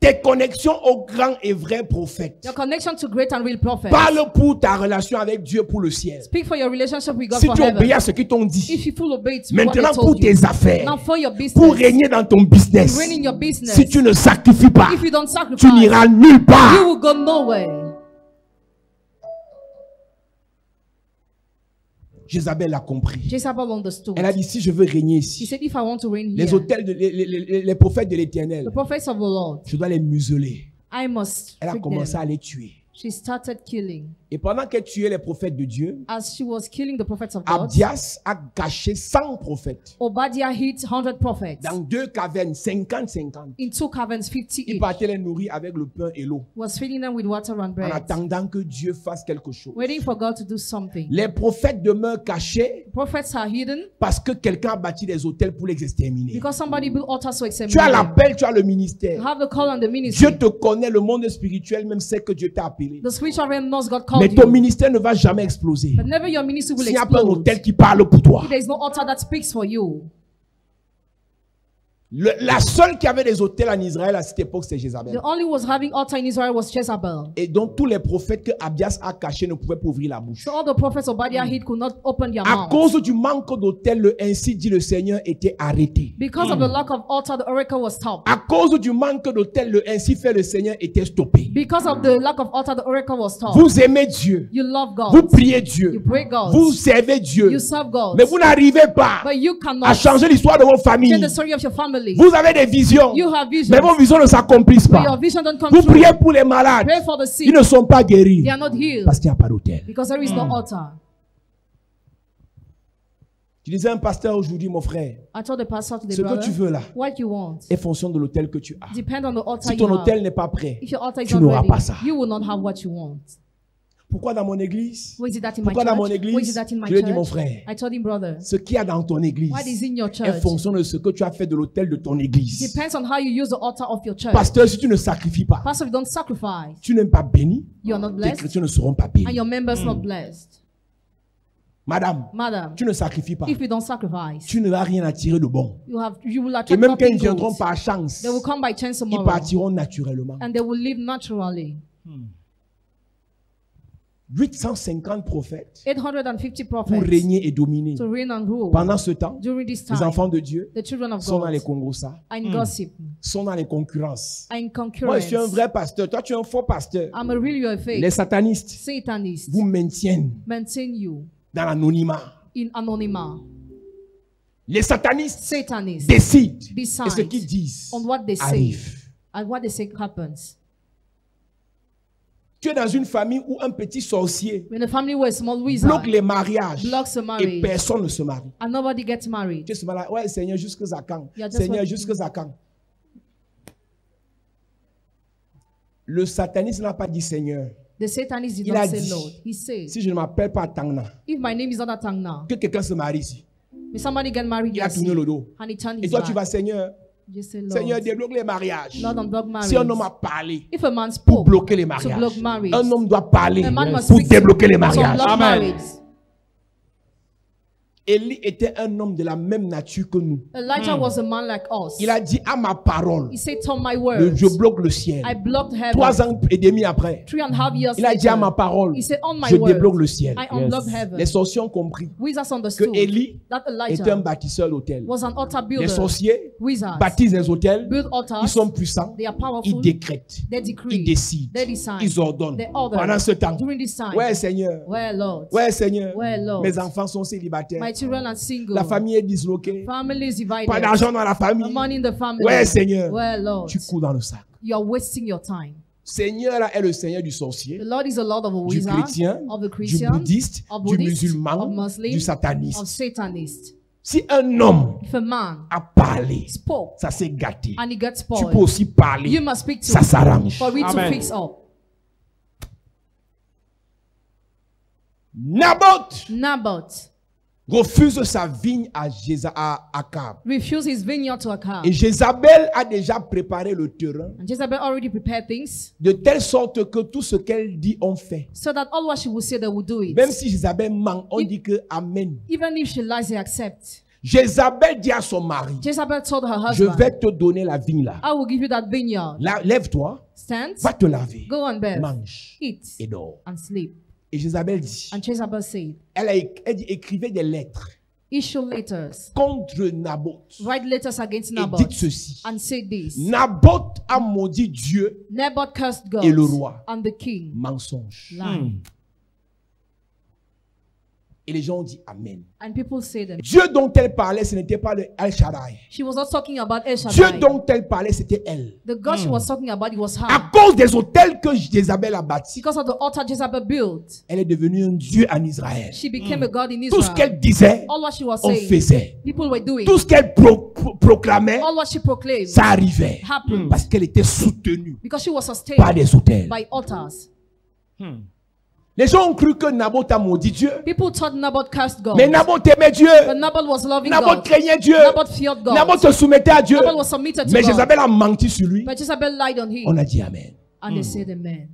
Tes connexions au grand et vrai prophète. Your connection to great and real prophets. Parle pour ta relation avec Dieu pour le ciel. Speak for your relationship with God Si for tu obéis heaven. à ce qu'ils t'ont dit, If you full obey to what maintenant they pour told you. tes affaires, Now for your business. pour régner dans ton business, Reign in your business. si tu ne sacrifies pas, If you don't tu sacrifice, n'iras nulle you part. will go nowhere. Jézabel a compris. Jezebel understood. Elle a dit, si je veux régner He ici, said, if I want to reign les here, hôtels, les prophètes de l'Éternel, the prophets of the Lord, je dois les museler. I must Elle a trick commencé them. à les tuer. She started killing. Et pendant qu'elle tuait les prophètes de Dieu, As she was killing the prophets of God, Abdias a caché 100 prophètes Obadiah hid 100 prophets dans 2 cavernes, 50-50. in 2 caverns, 50 Il each. partait les nourrir avec le pain et l'eau, Was feeding them with water and en bread, attendant que Dieu fasse quelque chose. waiting for God to do something. Les prophètes demeurent cachés Prophets are hidden parce que quelqu'un a bâti des hôtels pour les exterminer. because somebody built altars to Tu exterminate as them. l'appel, tu as le You ministère. have the call on the ministry. Dieu te connaît, le monde spirituel même sait que Dieu t'a appelé. The spiritual realm knows God Mais called ton you. ministère ne va jamais exploser. But never your ministry will S'il n'y a pas un explode. hôtel qui parle pour toi. If there is no altar that speaks for you. La seule qui avait des hôtels en Israël à cette époque, c'est Jézabel. The only was having altar in Israel was Jezebel. Et donc tous les prophètes que Abdias a cachés ne pouvaient pas ouvrir la bouche. So all the prophets Obadiah hid could not open their À mouth. cause du manque d'hôtels, ainsi dit le Seigneur, était arrêté. Because of the lack of altar, the oracle was stopped. À cause du manque d'hôtels, ainsi fait le Seigneur, était stoppé. Because of the lack of altar, the oracle was stopped. Vous aimez Dieu. You love God. Vous priez You Dieu. pray God. Vous servez Dieu. You serve God. Mais vous n'arrivez pas But you à cannot changer l'histoire de vos familles. change the story of your family. Vous avez des visions. You have visions. Mais vos visions ne s'accomplissent But your pas. vision don't come Vous true. priez pour les malades. Pray for the Ils sick. ne sont pas guéris. They are not healed. Parce qu'il n'y a pas d'hôtel. Because there is no altar. Tu disais à un pasteur aujourd'hui, mon frère, I told the pastor today, ce que brother, tu veux là what you want est fonction de l'hôtel que tu as. depend on the altar Si you ton have. hôtel n'est pas prêt, If your altar is tu not n'auras ready, pas ça. you will not have what you want. Pourquoi dans mon église? Why is it that in my Pourquoi dans mon church? Why is église? it that in my Je lui ai dit, mon church? frère, I told him, brother, ce qu'il y a dans ton église what is in your est church fonction de ce que tu as fait de l'hôtel de ton église. depends on how you use the altar of your church. Pasteur, si tu ne sacrifies pas, Pastor, if you don't sacrifice, tu n'es pas béni, you are not tes blessed, chrétiens ne seront pas and bénis. your members not blessed. Madame, Madam, tu ne sacrifies pas, if you don't sacrifice, tu ne vas rien attirer de bon. you will Et attract même quand ils nothing viendront good. par chance, They will come by chance ils tomorrow, partiront naturellement. and they will live naturally. 850 prophètes 850 pour prophets régner et dominer. to reign and rule. Pendant ce temps, During this les time, enfants de Dieu the children of sont dans God les congossas, are in gossip, sont dans les concurrences. are in Moi, je concurrence. suis un vrai pasteur. Toi, tu es un faux pasteur. I'm a real fake. Les satanistes Satanists vous maintiennent maintain you dans l'anonymat. in anonymous. Les satanistes Satanists décident. Et decide ce qu'ils disent on what they say arrive. and what they say happens. Tu es dans une famille où un petit sorcier When a family where a small wizard bloque les mariages blocks the et marriage personne ne se marie. and nobody gets married, Tu es ce malade. Ouais, Seigneur, jusque à quand? Yeah, that's Seigneur, what- jusque à quand? Le sataniste n'a pas dit Seigneur. the Satanist did Il not a say dit, Lord. He says, Si je ne m'appelle pas Tangna, if my name is not Atangna, que quelqu'un se marie ici. may somebody get married Il a yes, tourné le dos. and he turned Et his toi, tu vas, back. Seigneur, You say, Lord, Seigneur, débloque les mariages. Lord, unblock Si un homme marriage. a parlé If a man pour spoke bloquer les to mariages, block marriage, un homme doit parler a man must pour speak débloquer les to mariages. block Amen. marriage. Élie était un homme de la même nature que nous. Elijah was a man like us. Il a dit à ma parole, He said, on my words, je bloque le ciel. I blocked heaven. 3 ans et demi après, 3.5 years il a dit à ma later, parole, he said, on my je words, débloque le ciel. I unblocked heaven. Les sorciers ont compris Wizards que understood Élie that était un Elijah bâtisseur d'hôtels. was an altar Les builder. sorciers Wizards bâtissent des hôtels, build ils altars, sont puissants, they are ils powerful, décrètent, they ils decree, décident, they decide, ils ordonnent. they order. Pendant ce temps, During this time, ouais Seigneur, where Lord, ouais Seigneur, where Lord, mes enfants sont célibataires, my children are single, la famille est disloquée, family is divided, pas d'argent dans la no famille. money in the family, Ouais Seigneur, where Lord, tu cours dans le sac. you are wasting your time. Seigneur là est le Seigneur du sorcier, The Lord is the Lord of a du wizard, chrétien, of the du Christian, bouddhiste, of du Buddhist, musulman, of Muslim, du of sataniste. Satanist. Si un homme If a man a parlé, spoke ça s'est gâté. and he gets Tu peux spoiled, aussi parler, you must speak to ça s'arrange. for it to Amen. fix up. Naboth Naboth refuse sa vigne à Akab. refused his vineyard to Ahab. Et Jézabel a déjà préparé le terrain And Jezebel already prepared things de telle sorte que tout ce qu'elle dit, on fait. so that all what she will say, they will do it. Même si Jézabel ment, on dit que Amen. Even if she lies, they accept. Jézabel dit à son mari, Jezebel told her je husband, vais te donner la vigne là. I will give you that vineyard. Là, lève-toi, Stand, va te laver, go on bed, mange eat, et dors. and sleep. Et Jézabel dit, And Jezebel said, elle dit, écrivez des lettres issue letters, contre Naboth. write letters against Et Naboth, dites ceci, and say this. Naboth a maudit Dieu, Naboth cursed God Et le roi. and the king. mensonge. Lie. Et les gens ont dit Amen. And people say them. Dieu dont elle parlait, ce n'était pas le El Shaddai. She was not talking about El Dieu Shaddai. dont elle parlait, c'était elle. The God she was talking about, it was her. À cause des hôtels que Jézabel a bâtis, Because of the altar Jezebel built, elle est devenue un Dieu en Israël. she became a God in Tout ce Israel. qu'elle disait, All what she was on saying, faisait. people were doing. Tout ce qu'elle proclamait, All what she proclaimed ça arrivait. happened Parce qu'elle était soutenue because she was sustained par des hôtels. by altars. Les gens ont cru que Naboth a maudit Dieu. People thought Naboth cursed God. Mais Naboth aimait Dieu. But Naboth was loving Naboth God. craignait Dieu. Naboth feared God. Naboth se soumettait à Dieu. Naboth was submitted to Mais God. Jézabel a menti sur lui. But Jezebel lied on him. On a dit Amen. And they said amen.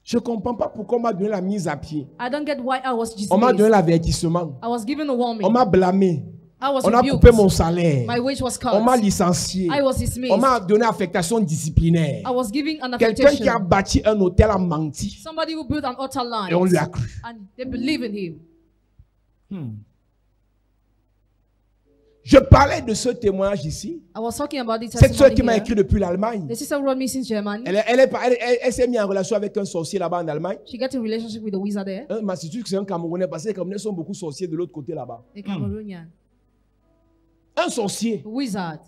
Je ne comprends pas pourquoi on m'a donné la mise à pied. I don't get why I was On m'a donné dismissed. l'avertissement. I was given a warning. On m'a blâmé. I was On a rebuked. coupé mon salaire. My wage was cut. On m'a licencié. I was dismissed. On m'a donné affectation disciplinaire. I was giving an Quelqu'un qui a affectation. bâti un hôtel a menti. Somebody who built an altar line. Et on lui a cru. And they believe in him. Je parlais de ce témoignage ici. I was talking about this Cette soeur qui testimony m'a here. écrit depuis l'Allemagne. The sister wrote me since Germany. Elle s'est mise en relation avec un sorcier là-bas en Allemagne. She got in relationship with the wizard there, C'est sûr que c'est un Camerounais parce que les Camerounais sont beaucoup sorciers de l'autre côté là-bas. a Cameroonian. Un sorcier. A wizard.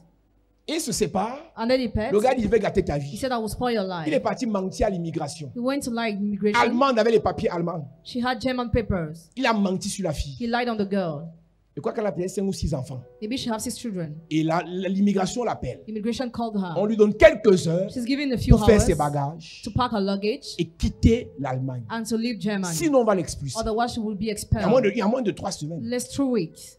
Il se sépare. And then he pet. Le gars dit, il veut gâter ta He vie. said, I will spoil your Il est life. parti mentir à l'immigration. He went to lie in immigration. Allemande avait les papiers allemands. She had German papers. Il a menti sur la fille. He lied on the girl. Je crois qu'elle a peut-être 5 ou 6 enfants. Maybe she has 6 children. Et l'immigration l'appelle. Immigration called On her. lui donne quelques heures She's given a few pour faire hours ses bagages to pack her luggage et quitter l'Allemagne. and to leave Germany. Sinon, on va l'expulser. Otherwise, she will be Il y a expelled. moins de 3 semaines. Less 3 weeks.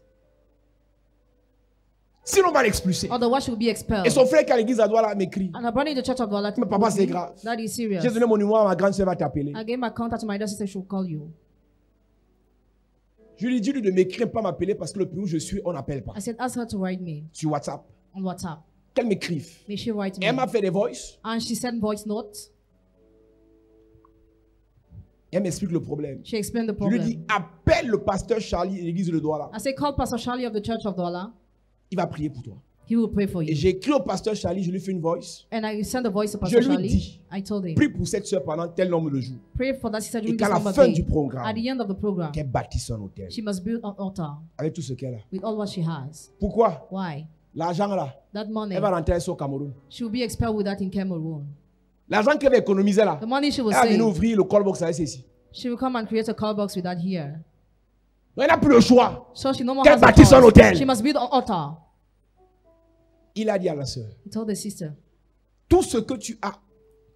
Sinon, on va l'expulser. Otherwise, she will be expelled. Et son frère qui est à l'église à Douala m'écrit. And I brought in the church of Douala. Mais papa, c'est grave. That is serious. J'ai donné mon numéro à ma grande sœur, va t'appeler. I gave my contact to my daughter, she will call you. Je lui ai dit de m'écrire, pas m'appeler parce que le pays où je suis, on n'appelle pas. I said, ask her to write me Sur WhatsApp. on WhatsApp. Qu'elle m'écrive. May she write Et elle me. m'a fait des voices. And she sent voice notes. Elle m'explique le problème. She explained the Je lui dis, problem. appelle le pasteur Charlie de l'église de Douala. I said, call Pastor Charlie of the church of Douala. Il va prier pour toi. He will pray for Et you. j'ai écrit au pasteur Charlie, je lui fais une voice. And I sent a voice to Pastor Je lui Charlie. dis, I told him, prie pour cette soeur pendant tel nombre de jours. pray for that sister Et during qu'à this la number fin day. du At programme, the end of the program, qu'elle bâtisse un hôtel. she must build an altar Avec tout ce qu'elle a. with all what she has. Pourquoi? Why? L'argent là, That money, elle va rentrer au Cameroun. she will be expelled with that in Cameroon. L'argent qu'elle va économiser là, The money she will elle va venir save, ouvrir le call box avec ceci. she will come and create a call box with that here. Donc elle n'a plus le choix. So she no more Qu'elle has a bâtisse un choice. hôtel. She must build an altar. Il a dit à la sœur, He told the sister, tout ce que tu as,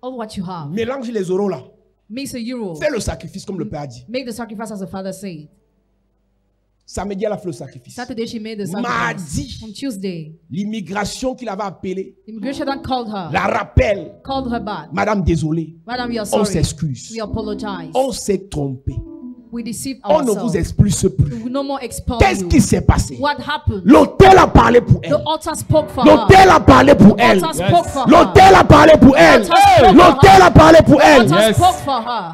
all what you have, mélange les euros là. mix a euro, Fais le sacrifice comme le Père a dit. make the sacrifice as the father said. Samedi, elle a fait le sacrifice. Saturday she made the Mardi. sacrifice. On Tuesday, L'immigration qu'il avait appelée, immigration that called her, la rappelle. called her back. Madame, désolé. Madam, we are On sorry. s'excuse. We apologize. On s'est trompé. We deceived On ne vous ourselves. expulse We plus. will no more expel Qu'est-ce you. qui s'est passé? What happened? L'hôtel a parlé pour The elle. altar spoke for L'hôtel her. a parlé pour elle. The altar spoke for her. L'hôtel a parlé pour elle. L'autel spoke for L'hôtel her. a parlé pour The elle. altar Yes. spoke for her.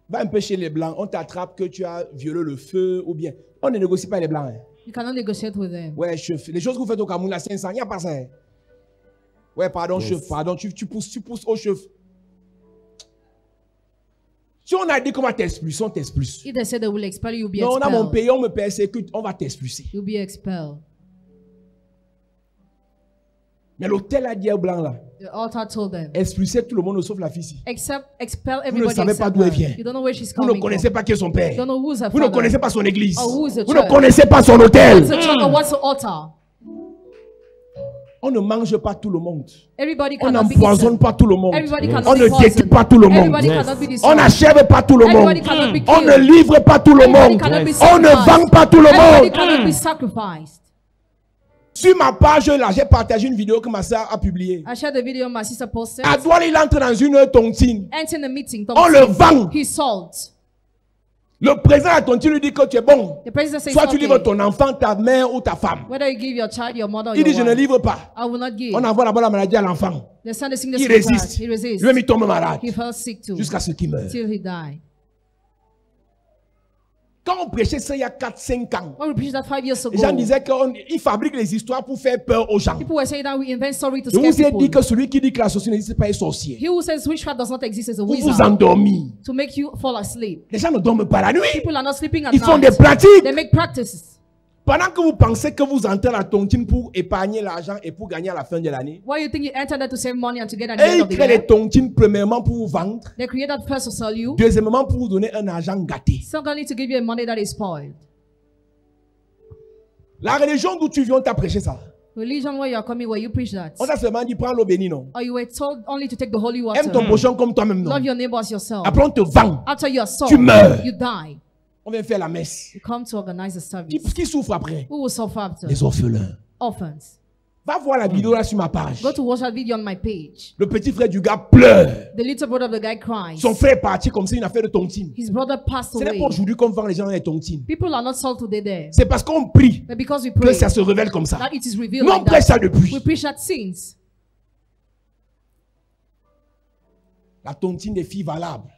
Va un peu chez les blancs, on t'attrape que tu as violé le feu ou bien. On ne négocie pas les blancs. Hein. You cannot negotiate with them. Ouais, chef. Les choses que vous faites au Cameroun, là, 500, il n'y a pas ça. Hein. Ouais, pardon, Yes. chef, pardon, tu pousses au chef. Si on a dit qu'on va t'expulser, on t'expulse. If they say they will expel you, you'll be Non, on a mon expelled. pays, on me persécute, on va t'expulser. You'll be expelled. Mais l'hôtel a dit aux blancs là, The altar told them, expulsez tout le monde sauf la fille ici. expel Vous ne everybody savez pas except d'où elle her. vient. You don't know where she's Vous ne coming connaissez from. pas qui est son You père. don't know who's her Vous ne father. connaissez pas son église. Or who's the Vous ne church. connaissez pas son hôtel. What's the church or what's the altar? On ne mange pas tout le monde. Everybody On cannot be n'empoisonne eaten. pas tout le monde. Everybody Yes. cannot On be ne poisoned. détruit pas tout le monde. Everybody Yes. cannot be On destroyed. n'achève pas tout le monde. Everybody cannot be On ne killed. livre pas tout le Everybody monde. cannot be On ne sacrificed. vend pas tout le Everybody monde. cannot be sacrificed. Sur ma page là, j'ai partagé une vidéo que ma soeur a publiée. I shared the video my sister posted. À Douala, il entre dans une tontine. Entering the meeting, On le vend. he sold. Le président de la tontine lui dit que tu es bon. The president says, Soit tu livres okay, ton enfant, ta mère ou ta femme. whether you give your child, your mother, or Il dit, your je ne wife, livre pas. I will not give. On envoie d'abord la maladie à l'enfant. They send the sickness Il to the child. résiste. He resists. Lui-même, il tombe malade. He fell sick too, Jusqu'à ce qu'il meure. till he died. Quand on prêchait ça il y a 4-5 ans, When we preached that 5 years ago, les gens disaient qu'ils fabriquent les histoires pour faire peur aux gens. people were saying that we invent story to Je scare vous ai dit people. que celui qui dit que la sorcière n'existe pas est sorcier. He who says witchcraft does not exist is a Vous vous wizard endormir. to make you fall asleep. Les gens ne dorment pas la nuit. People are not sleeping at Ils font night. des pratiques. They make practices. Pendant que vous pensez que vous entrez à la tontine pour épargner l'argent et pour gagner à la fin de l'année, Why you think you enter there to save money and to get at the et end ils of the créent year? les tontines premièrement pour vous vendre, They create that first to sell you. deuxièmement pour vous donner un argent gâté. Secondly, to give you a money that is spoiled. La religion d'où tu viens, on t'a prêché ça. Religion where you are coming, where you preach that. On t'a seulement dit prends l'eau bénie, non. Or you were told only to take the holy Aime ton water. prochain comme toi-même, non. Love your neighbor as yourself. Après on te vend. After you are sold, Tu meurs. you die. On vient faire la messe. You come to organize a service. Qui souffre après? Who will suffer after? Les orphelins. Orphans. Va voir la vidéo là sur ma page. Go to watch that video on my page. Le petit frère du gars pleure. The little brother of the guy cries. Son frère est parti comme c'est une affaire de tontine. His brother passed Ce n'est away. pas aujourd'hui qu'on vend les gens dans les tontines. People are not sold today there. C'est parce qu'on prie But because we que pray ça se révèle comme ça. that it is revealed Nous on like prêche that. ça depuis. We preach that since. La tontine des filles valables.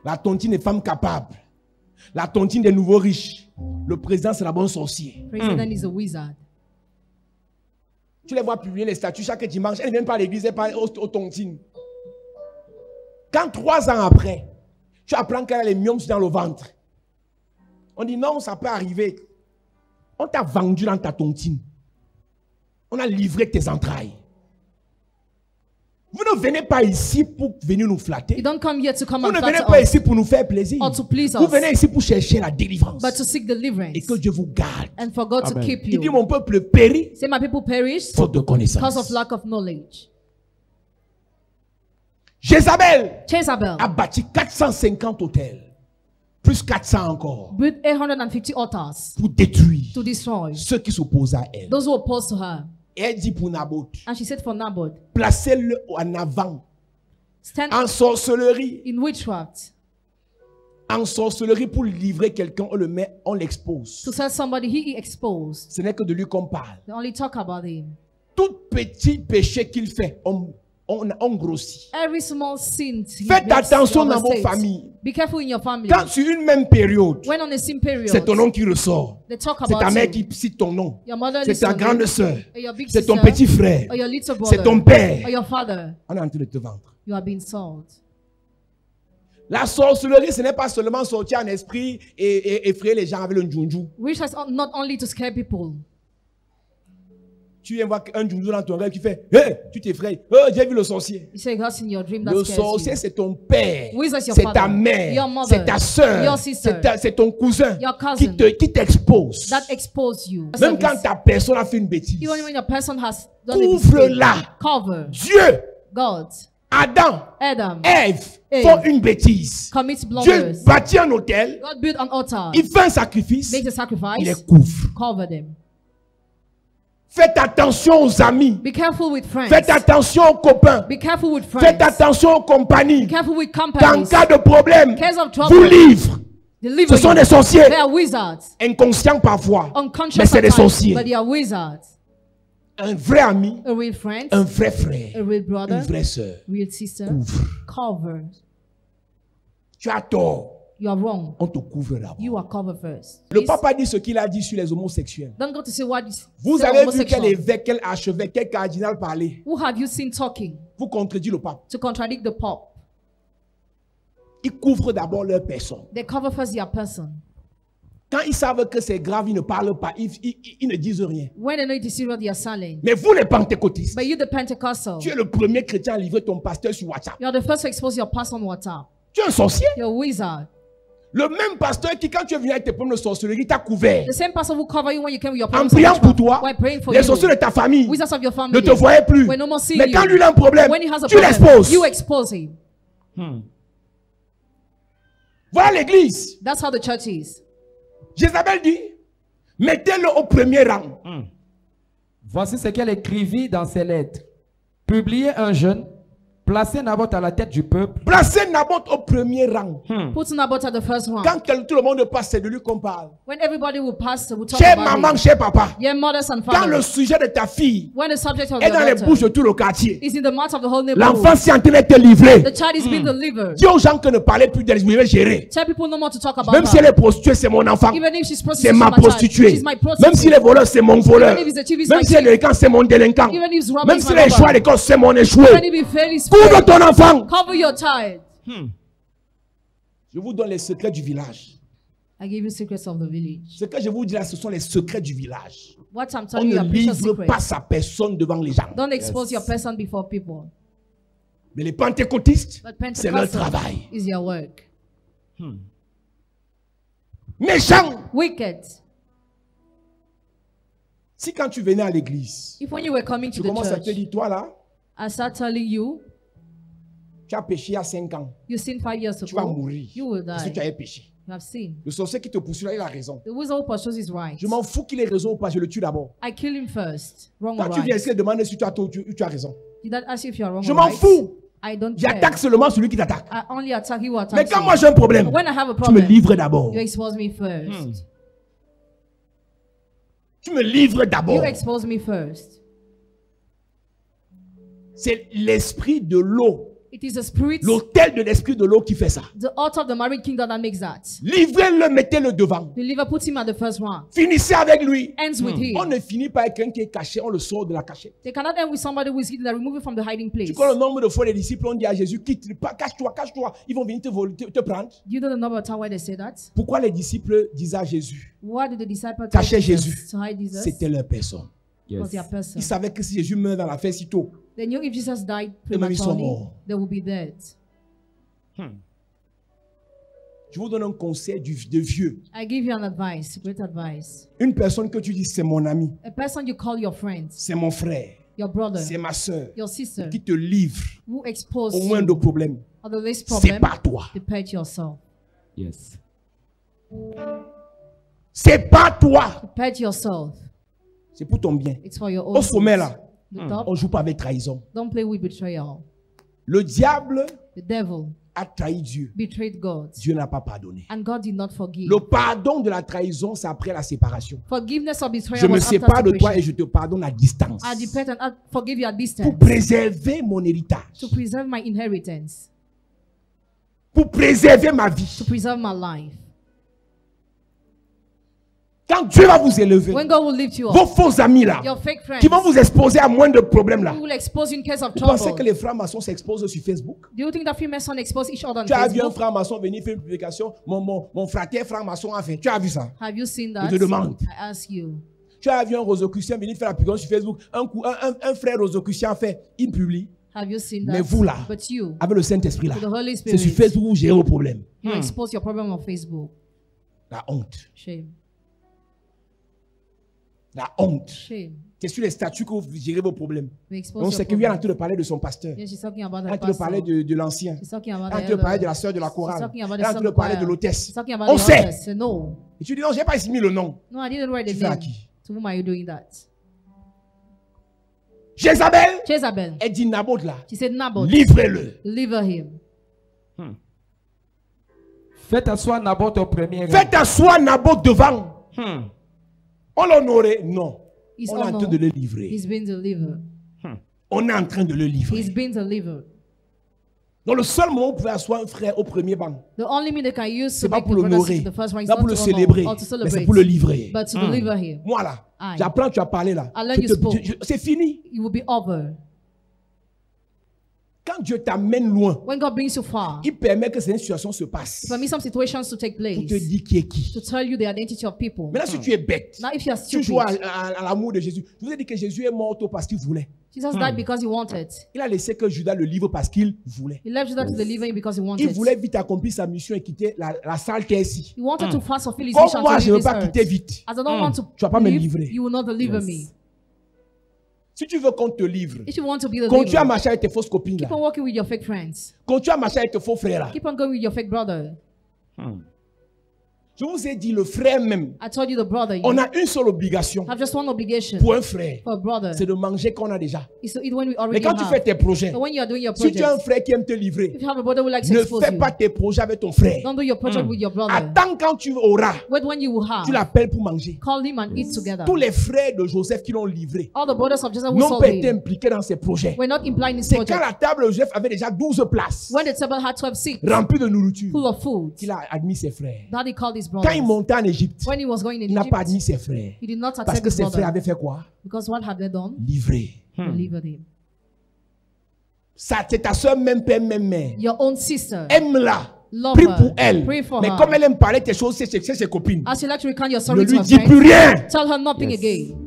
La tontine des femmes capables. La tontine des nouveaux riches. Le président c'est la bonne sorcier. President is a wizard. Tu les vois publier les statuts chaque dimanche. Elles ne viennent pas à l'église, elles parlent aux tontines. Quand 3 ans après, tu apprends qu'elle a les myomes dans le ventre. On dit non, ça peut arriver. On t'a vendu dans ta tontine. On a livré tes entrailles. Vous ne venez pas ici pour venir nous flatter. You don't come here to come Vous and ne venez flatter pas us ici pour nous faire plaisir. or to please Vous us, venez ici pour chercher la délivrance. but to seek deliverance Et que Dieu vous garde. and for God to Amen. keep Il dit you. mon peuple périt Say my people perish faute de because connaissance. of lack of knowledge. Jézabel Jezebel a bâti 450 hôtels. Plus 400 encore. built 850 altars Pour détruire to destroy ceux qui s'opposent à elle. those who oppose to her. Et elle dit pour Naboth, And she said for Naboth, placez-le en avant. stand En sorcellerie. in witchcraft En sorcellerie pour livrer quelqu'un, on le met, on l'expose. to sell somebody he exposed. Ce n'est que de lui qu'on parle. They only talk about him. Tout petit péché qu'il fait, on grossit. Every small sin he Faites makes, attention you dans vos overstate. familles. Be careful in your family. Quand sur une même période, When on a same period, c'est ton nom qui ressort. they talk C'est ta about mère you. qui cite ton nom. Your mother C'est is ta your grande name, sœur. or your big C'est ton sister, petit frère. or your little C'est brother, ton père. or your father. On est en train de te vendre. You are being sold. La sorcellerie, ce n'est pas seulement sortir en esprit et effrayer les gens avec le djoundjou. Which has not only to scare people. Tu viens voir un djoundjou dans ton rêve qui fait hey, tu t'effrayes. Oh, j'ai vu le sorcier. You say God's in your dream that Le scares sorcier, you. c'est ton père. Who is your C'est father? ta mère. Your mother. C'est ta soeur. Your sister. C'est ton cousin Your cousin. qui t'expose. That expose you. Même quand ta personne a fait une bêtise. Even when your person has done a mistake, Couvre-la. cover. Dieu, God, Adam, Adam, Ève Ève. font une bêtise. commits Dieu blunders. bâtit un hôtel. God built an altar. Il fait un sacrifice. Makes a Il sacrifice. les couvre. Cover them. Faites attention aux amis. Be careful with friends. Faites attention aux copains. Be careful with Faites friends. attention aux compagnies. Be careful with Qu'en companies. cas de problème, Case of vous trouble, livrent. deliver Ce sont you. des sorciers. They are wizards. Inconscients parfois. Unconscious Mais c'est des at times, sorciers. but they are wizards. Un vrai ami, A real friend, un vrai frère, a real brother, une vraie sœur. real sister. Couvre. Cover. Tu as tort. You are wrong. On te couvre d'abord. You are covered first. Le Please, pape a dit ce qu'il a dit sur les homosexuels. don't go to say what is Vous say avez vu homosexual. quel évêque, quel archevêque, quel cardinal parler. Who have you seen talking Vous contredit le pape. to contradict the Pope? Ils couvrent d'abord leur personne. They cover first their person. Quand ils savent que c'est grave, ils ne parlent pas, ils ne disent rien. When they know it is serious, they are silent. Mais vous les pentecôtistes, But you, the Pentecostal, tu es le premier chrétien à livrer ton pasteur sur WhatsApp. you are the first to expose your past on WhatsApp. Tu es un sorcier. You're a wizard. Le même pasteur qui, quand tu es venu avec tes problèmes de sorcellerie, t'a couvert. The same person who cover you when you came with your En problems of priant pour witchcraft, toi, while praying for les you. sorciers de ta famille Wizards of your ne family te voyaient plus. were no more seeing Mais quand you. lui il a un problème, When he has a tu problem, l'exposes. you expose him. Voilà l'église. That's how the church is. Jézabel dit, mettez-le au premier rang. Voici ce qu'elle écrivit dans ses lettres. Publiez un jeûne Placez Naboth à la tête du peuple. Placez Naboth au premier rang. Put Naboth at the first one. Quand tout le monde passe, c'est de lui qu'on parle. When everybody will pass, we'll talk Chez about maman, him. chez papa. Your mothers and Quand le fathers. sujet de ta fille When the subject of est your dans les daughter bouches de tout le quartier, is in the mouth of the whole l'enfant neighborhood, s'est en train d'être livré. the child is being delivered. Dis aux gens que ne parlez plus d'elle, je vais gérer. Tell people no more to talk about Même si elle her. est prostituée, c'est mon enfant. Even if she's C'est prostitute, ma she's my child. prostituée. She's my Même si prostitute. elle est voleur, c'est mon voleur. Even if it's a thief, it's Même my si elle est thief. délinquant, c'est mon délinquant. Even if it's robber, Même it's si my elle échoue à robber. l'école, c'est mon échoué. Even if he fail, it's Couvre fail. ton enfant. Cover your child. Je vous donne les secrets du village. I give you secrets of the village. Ce que je vous dis là, ce sont les secrets du village. What I'm On telling you ne are precious livre pas secrets. sa personne devant les gens. Don't expose your person before people. Mais les pentecôtistes, But c'est leur Pentecostal travail. is your work. Méchant. Wicked. Si quand tu venais à l'église, If when you were coming tu to the commences à te church, dire, toi là, I start telling you, tu as péché à 5 ans. you sinned 5 years Tu vas ago, mourir. you will Parce que tu die. avais péché. You have sinned. Le sorcier qui te poursuit là, il a raison. The wizard who pursues is right. Je m'en fous qu'il ait raison ou pas, je le tue d'abord. I kill him first. Wrong Quand or tu viens right? ici et demander si tu as tort ou tu as raison. Did that ask you if you are wrong Je or m'en right? fous. I don't care. J'attaque seulement celui qui t'attaque. I only attack you who Mais attacks quand you. moi j'ai un problème, When I have a tu me problem, livres d'abord. you expose me first. Tu me livres d'abord. You expose me first. C'est l'esprit de l'eau. It is the spirit, L'autel de l'esprit de l'eau qui fait ça. the altar of the married kingdom that makes that. Livrez-le, mettez-le devant. The liver puts him at the first one. Finissez avec lui. Ends with him. On ne finit pas avec quelqu'un qui est caché, on le sort de la cachette. They cannot end with somebody who is hidden and remove it from the hiding place. Tu connais le nombre de fois les disciples ont dit à Jésus, quitte, cache-toi, cache-toi. Ils vont venir te prendre. Do you know the number of times why they say that? Pourquoi les disciples disaient à Jésus, Why did the disciples Cacher tell Jesus Jésus. to hide Jesus? c'était leur personne. Was their person. Ils savaient que si Jésus meurt dans la fête si tôt, They knew if Jesus died Et même ils sont prematurely, morts. they would be dead. je vous donne un conseil de vieux. I give you an advice, great advice. Une personne que tu dis, c'est mon ami, A person you call your friend, c'est mon frère, your brother, c'est ma soeur, your sister, qui te livre who expose au moins de you problèmes. or the least C'est problem, pas toi. prepare yourself. Yes. C'est pas toi. Prepare yourself. C'est pour ton bien. It's for your own Au sommet good. là, The top, on joue pas avec trahison. don't play with betrayal. Le diable The devil a trahi Dieu. betrayed God, Dieu n'a pas pardonné. and God did not forgive. Le pardon de la trahison, c'est après la séparation. Forgiveness of betrayal Je me was after sépare de toi et separation. je te pardonne à distance. I depend and I forgive you at distance Pour préserver mon héritage. to preserve my inheritance, Pour préserver ma vie. to preserve my life. Quand Dieu va vous élever, When God will lift you vos up, faux amis là, your fake friends qui vont vous exposer à moins de problèmes là. who will expose you in case of Vous pensez trouble. que les francs-maçons s'exposent sur Facebook? Do you think that Freemasons expose each other on Tu as vu un Facebook? franc-maçon venir faire une publication, mon frère franc-maçon a fait. Tu as vu ça? Have you seen that? Je te demande. I ask you. Tu as vu un rosicrucien venir faire la publication sur Facebook. Un frère rosicrucien a fait, il publie. Have you seen that? Mais vous là, But you, avec le Saint-Esprit là, with the Holy c'est sur Spirit, Facebook où vous gérez vos problèmes. you expose your problem on Facebook. La honte. Shame. La honte. Shame. C'est sur les statuts que vous gérez vos problèmes. We expose Donc your c'est qu'il vient en problem. train de parler de son pasteur. Yeah, she's talking about Elle est her en train de parler pastor. de l'ancien. She's talking about Elle est en the train de parler de elder. la sœur de la She's chorale. talking about Elle the est en son train de of parler de choir. l'hôtesse. She's talking about On the sait. hostess. No. Et tu dis non, je n'ai pas ici mis le nom. No, I didn't write the Tu fais à name. qui? To whom are you doing that? Jézabel, Jezebel. elle dit Naboth là, She said, Naboth, livrez-le. deliver him. Faites asseoir Naboth au premier rang. Faites asseoir Naboth devant. On l'honorait? Non. He's On est en train honored. de le livrer. He's been delivered. On est en train de le He's livrer. been delivered. Donc le seul moment où vous pouvez asseoir un frère au premier banc, The only mean they can use c'est to pas make pour the brother l'honorer, sit to the first one is pas not pour le to honor célébrer, or to mais celebrate, c'est pour le livrer. but to deliver him. Moi là, Aye. j'apprends, tu as parlé là. I learn you spoke. C'est fini. It will be over. Quand Dieu t'amène loin, When God brings you far, il permet que cette situation se passe. for me some situations to take place, Pour te dire qui est qui. to tell you the identity of people. Maintenant, si tu es bête, Now, if you are tu joues stupid, à l'amour de Jésus. Je vous ai dit que Jésus est mort parce qu'il voulait. Jesus died because he wanted. Il a laissé que Judas le livre parce qu'il voulait. He left Judas to deliver him because he Il wanted. voulait vite accomplir sa mission et quitter la salle qui est ici. He wanted to fast fulfill his Comme mission moi, to je ne leave veux this pas earth. quitter vite. As I don't want to Tu vas pas me leave, livrer. you will not deliver me. Si tu veux qu'on te livre, If you want to be the continue à deliverer, marcher avec tes fausses copines là. keep on walking with your fake friends. Continue à marcher avec tes faux frères là. Keep on going with your fake brother. Je vous ai dit, le frère même, I told you the brother. on a une seule obligation Have just one obligation pour un frère, for a brother. c'est de manger qu'on a déjà. Is to eat when we Mais already quand tu fais have. tes projets, But when you are doing your si tu as un project, frère qui aime te livrer, if you have a brother who likes to ne expose fais you, pas tes projets avec ton frère. don't do your project with your brother. Attends quand tu auras, Wait when you will have. tu l'appelles pour manger. Call him and eat together. Tous les frères de Joseph qui l'ont livré All the brothers of Joseph who n'ont sold pas été him impliqués dans ces projets. were not implied in his C'est quand project. la table de Joseph avait déjà 12 places When the table had 12 seats remplies de nourriture, full of food, qu'il a admis ses frères. that he called his Quand brothers. il montait en Égypte, When he was going in il n'a pas Egypt, admis ses frères. he did not Parce accept que his ses frères brother. avaient fait quoi? Because what had they done? Livré. They delivered him. Ça, c'est ta soeur, même père, même mère. Your own sister. Aime-la. Love Prie her. pour elle. Pray for Mais her. comme elle aime parler tes choses, c'est ses copines. As you like to recount your Ne story to lui her dis friends, plus rien. tell her nothing Yes. again.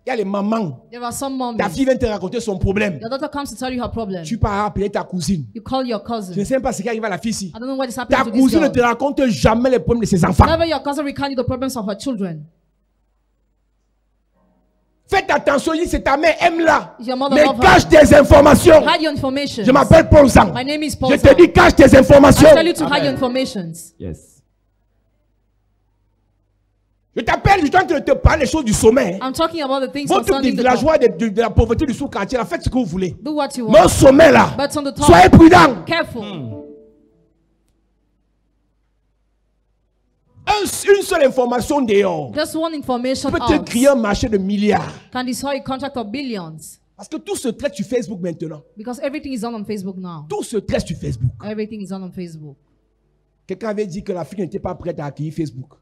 Il y a les mamans. There are some Ta mommies. fille vient te raconter son problème. Your daughter comes to tell you her problem. Tu pars appeler ta cousine. You call your Je cousin. ne sais même pas ce qui arrive à la fille ici. I don't know what is happening Ta to this cousine ne girl. te raconte jamais les problèmes de ses enfants. Whenever your cousin recount you the problems of her children, Faites attention, c'est ta mère, aime-la. your mother Mais love cache her. tes informations. Hide your information. Je m'appelle Paul Zang. My name is Paul Je te Zang. dis, cache tes I informations. tell you to hide your informations. Yes. Je t'appelle, je suis en train de te parler des choses du sommet. I'm talking about the things Vos trucs des concerning the top. villageois de la pauvreté du sous-quartier, là, faites ce que vous voulez. Do what you Mais au want. sommet là, But on the top, soyez prudents. careful. Une seule information dehors Just one information peut te out créer un marché de milliards. can destroy a contract of billions. Parce que tout se traite sur Facebook maintenant. Because everything is done on Facebook now. Tout se traite sur Facebook. Everything is done on Facebook. Quelqu'un avait dit que l'Afrique n'était pas prête à accueillir Facebook.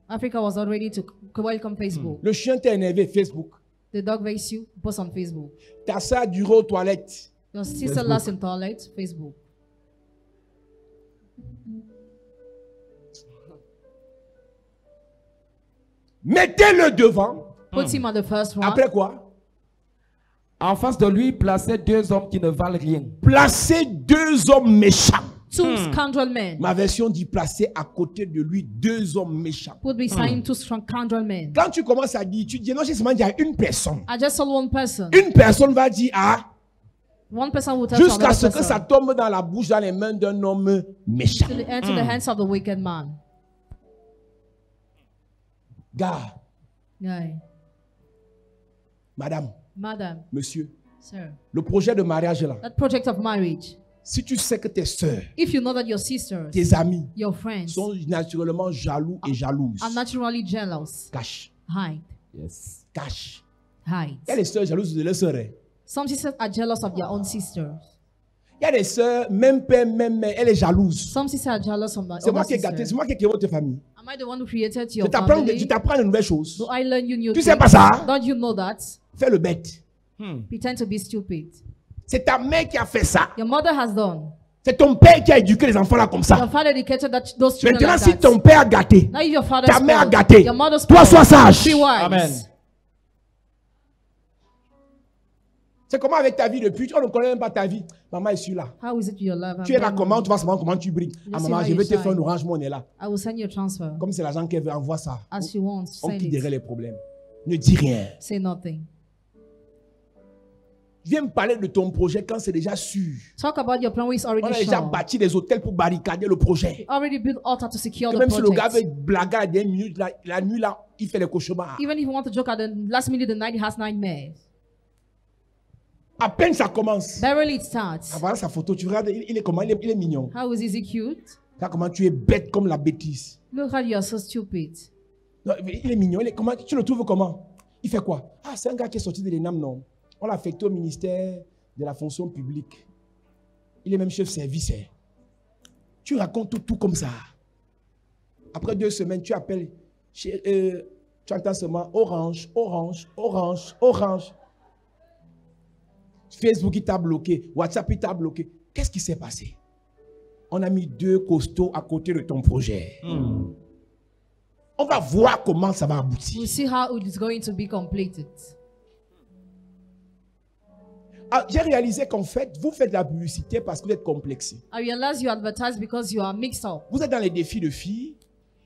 Africa was not ready to welcome Facebook. Le chien t'est énervé, Facebook. The dog raised you, post on Facebook. Ta soeur a duré aux toilettes. Your sister Facebook. lost in toilet, Facebook. Mettez-le devant. Put him on the first one. Après quoi? En face de lui, placez deux hommes qui ne valent rien. Placez deux hommes méchants. Two scoundrel men. Ma version dit placer à côté de lui deux hommes méchants. Put beside him two scoundrel men. Quand tu commences à dire, tu dis non, j'ai seulement dit à une personne. I just saw one person. Une personne va dire ah, One person will tell to jusqu'à another ce que ça person. tombe dans la bouche, dans les mains d'un homme méchant. Till it enter the hands of the wicked man. Gars, Yeah. madame, Madam, monsieur, sir. le projet de mariage là, That project of marriage. si tu sais que tes soeurs, If you know that your sisters, tes amis your friends sont naturellement jaloux et jalouses, are naturally jealous, cache, hide. Yes. cache. Hide. Il y a des soeurs jalouses de leurs sœurs. Hein. Some sisters are jealous of their own sisters. Il y a des soeurs, même père, même mère, elle est jalouse. Some sisters are jealous of their C'est moi own qui ai gâté, c'est sisters. moi qui ai créé votre famille. Am I the one who created Je your t'apprends family? de nouvelles choses. Do I learn you new Tu sais things? pas ça? Don't you know that? Fais le bête. Pretend to be stupid. C'est ta mère qui a fait ça. Your mother has done. C'est ton père qui a éduqué les enfants là comme Your ça. father educated those children Maintenant, like si that. ton père a gâté, Now if your father ta mère a spoiled, gâté, your mother toi spoiled, sois sage. be wise. Amen. C'est comment avec ta vie depuis? On ne connaît même pas ta vie. Maman est sur là. How is it your love? Tu es là comment? Tu vas savoir comment tu brilles. Ah see maman, how je you vais te shine. faire un orange, on est là. I will send you a transfer Comme c'est l'argent qu'elle veut, envoie ça. as you want. On Send quitte derrière it. les problèmes. Ne dis rien. Say nothing. Viens me parler de ton projet quand c'est déjà sûr. Talk about your plan where it's On a already déjà sure. bâti des hôtels pour barricader le projet. Already built altar to secure Que the même si le gars project. veut blaguer à des minutes, la nuit là, il fait les cauchemars. Even if you want to joke at the last minute of the night, he has nightmares. À peine ça commence. Barely it starts. Ah, voilà sa photo, tu regardes, il est comment? Il est mignon. How is he cute? Regarde comment tu es bête comme la bêtise. Look how you are so stupid. Non, il est mignon. Comment, tu le trouves comment? Il fait quoi? Ah, c'est un gars qui est sorti de l'ENAM, non? On l'a affecté au ministère de la fonction publique. Il est même chef service. Hein. Tu racontes tout comme ça. Après 2 semaines, tu appelles. Tu entends seulement Orange, Orange, Orange, Orange. Facebook, il t'a bloqué. WhatsApp, il t'a bloqué. Qu'est-ce qui s'est passé? On a mis 2 costauds à côté de ton projet. On va voir comment ça va aboutir. We'll see how it is going to be completed. Ah, j'ai réalisé qu'en fait, vous faites de la publicité parce que vous êtes complexé. I realize you advertise because you are mixed up. Vous êtes dans les défis de filles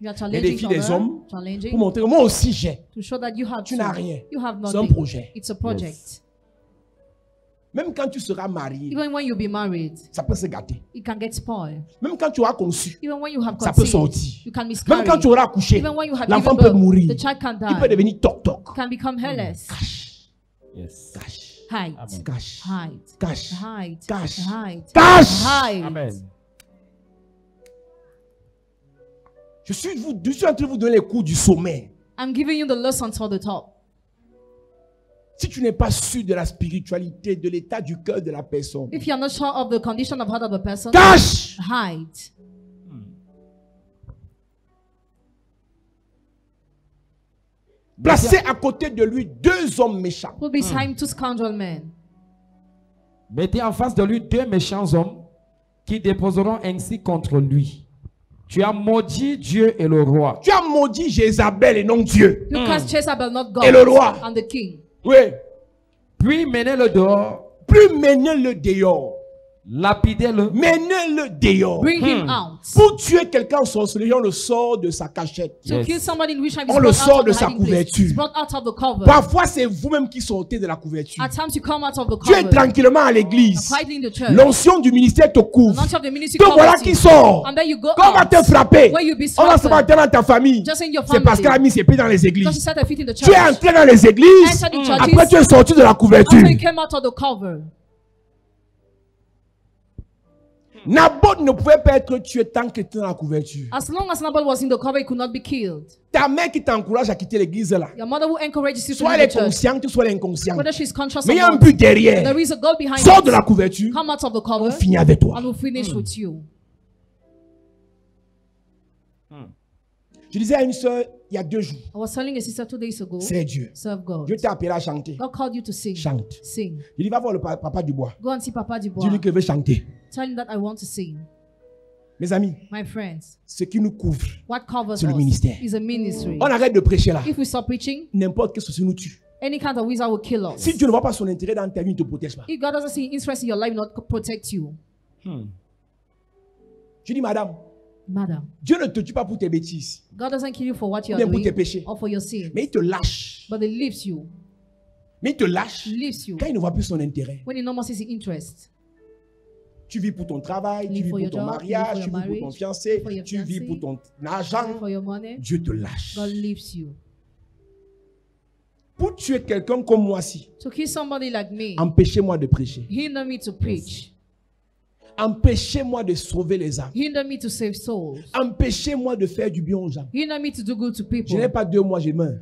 You are les challenging défis des other, hommes pour challenging montrer que moi aussi j'ai. to show that you have Tu too. n'as rien. You have C'est un nothing. projet. It's a project. Même quand tu seras marié, Even when you be married, ça peut se gâter. it can get spoiled. Même quand tu auras conçu, Even when you have ça peut conceived, sortir. you can Même miscarry. quand tu auras accouché, Even when you have l'enfant given peut birth, mourir. the child can Il peut die. devenir toc-toc. Can become hairless. Yes. Cache, Hide. cache, Hide. cache, Hide. cache, Hide. cache. Hide. Amen. Je suis en train de vous donner les cours du sommet. I'm giving you the lesson to the top. Si tu n'es pas sûr de la spiritualité, de l'état du cœur de la personne, If you're not sure of the condition of heart of the person, cache. hide. Placez à côté de lui 2 hommes méchants. Put beside him 2 scoundrel men. Mettez en face de lui 2 méchants hommes qui déposeront ainsi contre lui. Tu as maudit Dieu et le roi. Tu as maudit Jézabel et non Dieu. You cast Jezebel, not God, Et le roi. and the king. Oui. Puis menez-le dehors, Plus menez-le dehors. lapidez-le. Menez-le dehors. Bring him out. Pour tuer quelqu'un en sorcellerie, on le sort de sa cachette. To Yes. kill somebody in which time On is le brought sort out de of the sa hiding place. couverture. It's brought out of the cover. Parfois, c'est vous-même qui sortez de la couverture. At times you come out of the Tu es cover. tranquillement à l'église. Quietly in the church. L'onction du ministère te The couvre. knowledge of the ministry Te voilà covers qui you. sort. And then you go Quand on va out. te frapper, Where you be on va se swatted. battre dans ta famille. Just in your C'est parce family. qu'elle a mis ses pieds dans les églises. Because you set her feet in the Tu es church. entré dans les églises. Entered the churches. Après, tu es sorti de la couverture. After you came out of the cover. Naboth ne pouvait pas être tué tant qu'il était dans la couverture. As long as Nabal was in the cover, he could not be killed. Ta mère qui t'encourage à quitter l'église là. Your mother will encourage you to Soit leave elle the est church. consciente, soit elle est inconsciente. Whether she's conscious Mais il y or a un not, but derrière. there is a goal behind Sors it. de la couverture. Come out of the On cover finit avec toi. and we'll finish with you. Je disais à une soeur il y a 2 jours, I was telling a sister 2 days ago, c'est Dieu. serve God. Dieu t'a appelé à chanter. God called you to sing. Chante. Sing. Je dis va voir le papa du bois. Go and see Papa Dubois. Dis-lui que je veux chanter. Tell him that I want to sing. Mes amis, My friends, ce qui nous couvre, what covers c'est le us ministère. is a ministry. On arrête de prêcher là. If we stop preaching, N'importe quel souci nous tue. any kind of wizard will kill us. Si Dieu ne voit pas son intérêt dans ta vie, il ne te protège pas. If God doesn't see interest in your life, not protect you. Je dis madame, Madam, Dieu ne te tue pas pour tes bêtises, God doesn't kill you for what you are bien pour tes doing péchés. or for your sin, Mais il te lâche. but He leaves you. Mais il te lâche He leaves you quand il ne voit plus son intérêt. when He no more sees the interest. Tu vis pour ton travail, tu Live vis for pour your ton job, mariage, live tu for vis your pour ton marriage, fiancé, for your tu vis fiancé, pour ton argent. For your money, Dieu te lâche. God leaves you. Pour tuer quelqu'un comme moi ci, To kill somebody like me, empêchez-moi de prêcher. hinder me to preach, Empêchez-moi de sauver les âmes. hinder me to save souls, Empêchez-moi de faire du bien aux gens. hinder me to do good to Je n'ai people. pas 2 mois, je meurs.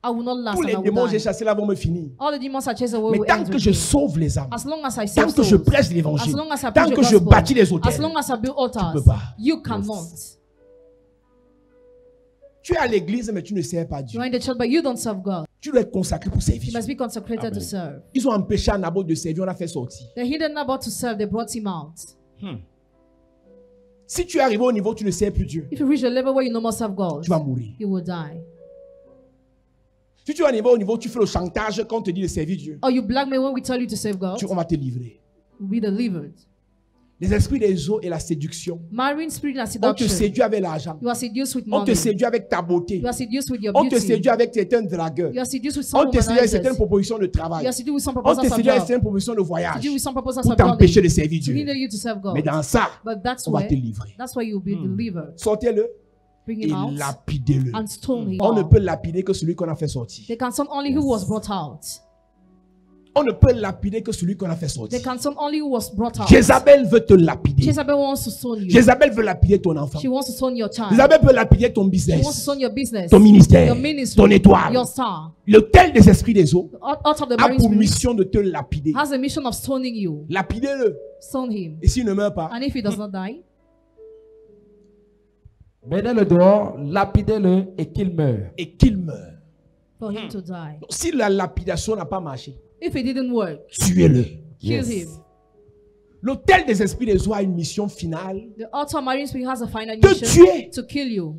I will not last Tous and les I will démons que j'ai die. chassés là vont me finir. All the demons I chase away Mais will tant end que with je me. sauve les âmes, As long as I tant save que je souls, prêche as l'évangile, long as I tant preach the que je gospel, bâtis les as hôtels, long as I build altars, peux pas. you cannot. tu es à l'église mais tu ne sers pas Dieu. You are in the church, but you don't serve God. Tu dois être consacré pour You servir. must be consecrated to Amen. serve. Ils ont empêché Naboth de servir, on l'a fait sortir. They hidden Nabal to serve, they brought him out. Si tu es arrivé au niveau où tu ne sers plus Dieu, If you reach a level where you no more serve God, tu vas mourir. you will die. Si tu es arrivé au niveau où tu fais le chantage quand on te dit de servir Dieu, Or you blackmail when we tell you to serve God, on va te livrer. you'll be delivered. Les esprits des eaux et la séduction. Marrying spirit and On te seduction. séduit avec l'argent. You are seduced with On te money. séduit avec ta beauté. You are seduced with your On te beauty. séduit avec certains dragueurs. You are seduced with some On te séduit avec certaines womanizers. propositions de You travail. are seduced with some On te proposals of séduit avec job. certaines propositions de voyage Seduced with some proposals pour of t'empêcher de journey. servir To Dieu. hinder you to serve God. Mais dans ça, But that's on va where, te livrer. that's where you'll be delivered. Sortez-le Bring et him out lapidez-le. and stone him. On ne peut lapider que celui qu'on a fait sortir. They can stone only who was brought out. On ne peut lapider que celui qu'on a fait They sortir. can stone only who was brought out. Jézabel veut te lapider. Jezebel wants to stone you. Jézabel veut lapider ton enfant. She wants to stone your child. Jézabel peut lapider ton She wants to business, stone your business. ton ministère, Your ministry. ton étoile. Your star. L'autel des esprits des eaux Out of the a marine pour spirit mission de te lapider. has a mission of stoning you. Lapidez-le. Stone him. Et s'il ne meurt pas, And if he does not die, Menez-le dehors, lapidez-le et qu'il meure. et qu'il meure. for him to die. Donc, si la lapidation n'a pas marché, If it didn't work, tuez-le. kill Yes. him. L'autel des esprits des eaux a une mission finale. The altar marine spirit has a final Te mission tuer. to kill you.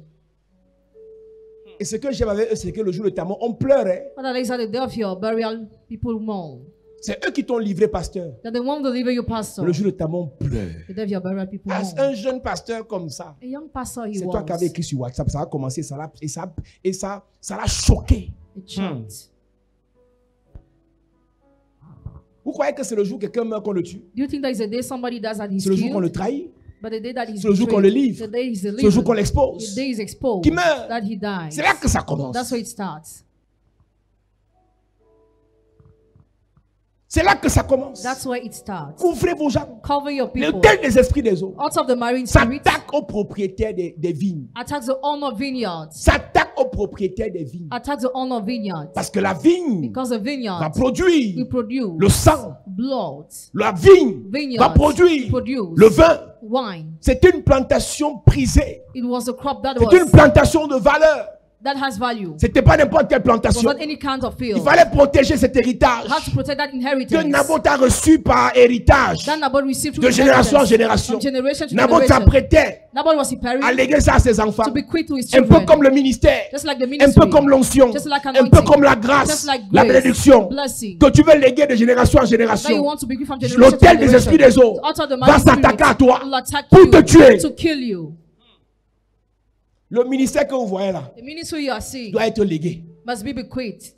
Et ce que j'aime avec eux, c'est que le jour de ta mort, on pleurait. What that is at the day of your burial, people mourn. C'est eux qui t'ont livré, pasteur. That they won't deliver you, pastor. Le jour de ta mort, on pleure. The day of your burial, people Ah, mourn. un jeune pasteur comme ça. A young pastor he C'est toi qui avais was. écrit sur WhatsApp. Ça a commencé, ça l'a choqué. It choked. Vous croyez que c'est le jour que quelqu'un meurt qu'on le tue? Do you think that is the day somebody dies that he's C'est le jour qu'on le killed? trahit? But the day that he's C'est le jour qu'on le betrayed, livre? the day he's C'est le jour qu'on delivered, l'expose? the day he's exposed, Qui meurt? that he dies. C'est là que ça commence. That's where it starts. C'est là que ça commence. That's where it starts. Couvrez vos jambes. Cover your people. L'autel des esprits des eaux Out of the marine spirit s'attaque aux propriétaires des vignes. attacks the owner of vineyards. S'attaque aux propriétaires des vignes. Attacks the owner of vineyards. Parce que la vigne Because the va vineyard produire will produce le sang. blood, La vigne vineyards va produire produce le vin. wine. C'est une plantation prisée. It was a crop that C'est une was plantation de valeur. that has value. C'était pas n'importe quelle It was plantation. not any kind of Il field. fallait protéger cet héritage How to protect that que inheritance Naboth a reçu par héritage that Naboth received de through génération en inheritance. génération. From generation to Naboth generation. s'apprêtait Naboth was à preparing léguer ça à ses enfants. to bequeath to his Un peu children. comme le ministère, Just like the un ministry. peu comme l'onction, Just like un peu anointing. comme la grâce, Just like la grace, bénédiction blessing. que tu veux léguer de génération en That you génération. want to bequeath from generation to L'autel des generation. esprits des eaux The altar of the va marine s'attaquer à spirit toi will attack pour you te tuer. to kill you. Le ministère que vous voyez là The ministry you are seeing doit être légué. must be bequeathed.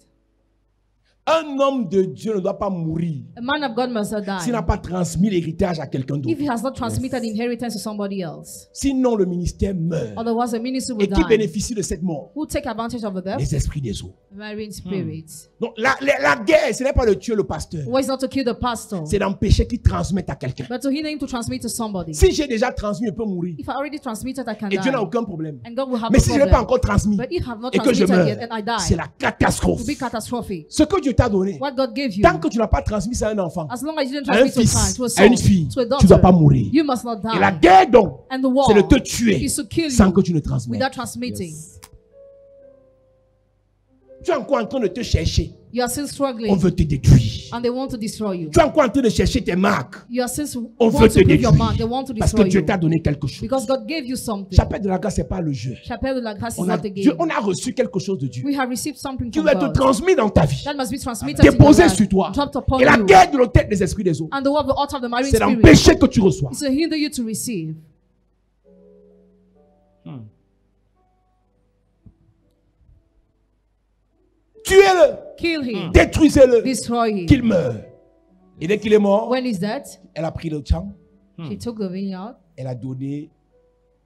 Un homme de Dieu ne doit pas mourir A man of God must not s'il n'a die pas transmis l'héritage à quelqu'un if d'autre. he has not transmitted inheritance to somebody else. Sinon, le ministère meurt. Otherwise, the ministry Et will qui die. bénéficie de cette mort? Who take advantage of the death? Les esprits des eaux. Marine spirits. Donc, la guerre, ce n'est pas de tuer le pasteur. Why is not to kill the pastor, C'est d'empêcher qu'il transmette à quelqu'un. but to hinder him to transmit to somebody. Si j'ai déjà transmis, je peux mourir. If I already transmitted, I can Et Dieu n'a die. aucun problème. And God will have Mais no si je n'ai pas problem. encore transmis But if I have not et que je transmitted meurs, yet and I die, c'est la catastrophe. it will be catastrophic. Ce que Dieu t'a donné, What God gave you, tant que tu n'as pas transmis ça à un enfant, as long as you didn't à un transmit to a fils, child, to a à une son, fille, to a tu ne dois pas daughter, mourir. you must not die. Et la guerre, donc, And the war c'est de te tuer is to kill sans you que tu ne transmettes. without transmitting. Tu es encore en train de te chercher. You are still On struggling veut te détruire. and they want to destroy you. Tu es encore en train de chercher tes marques. You are still On veut want te to prove your détruire. mark. They want to Parce que destroy Dieu you. t'a donné quelque chose. Because God gave you something. Chapelle de la grâce, ce n'est pas le jeu. Chapelle de la grâce is On a, not the Dieu, game. on a reçu quelque chose de Dieu We have received something qui from va être God. transmis dans ta vie, That must be transmitted to your déposé life, sur toi. dropped upon Et la you. guerre de l'autel des esprits des eaux, And the word of the altar of the marine c'est spirit d'empêcher que tu reçois. is to hinder you to receive. Tuez-le, Kill him. détruisez-le, Destroy him. qu'il meure. Et dès qu'il est mort, When he's dead, elle a pris le champ, she took the vineyard elle a donné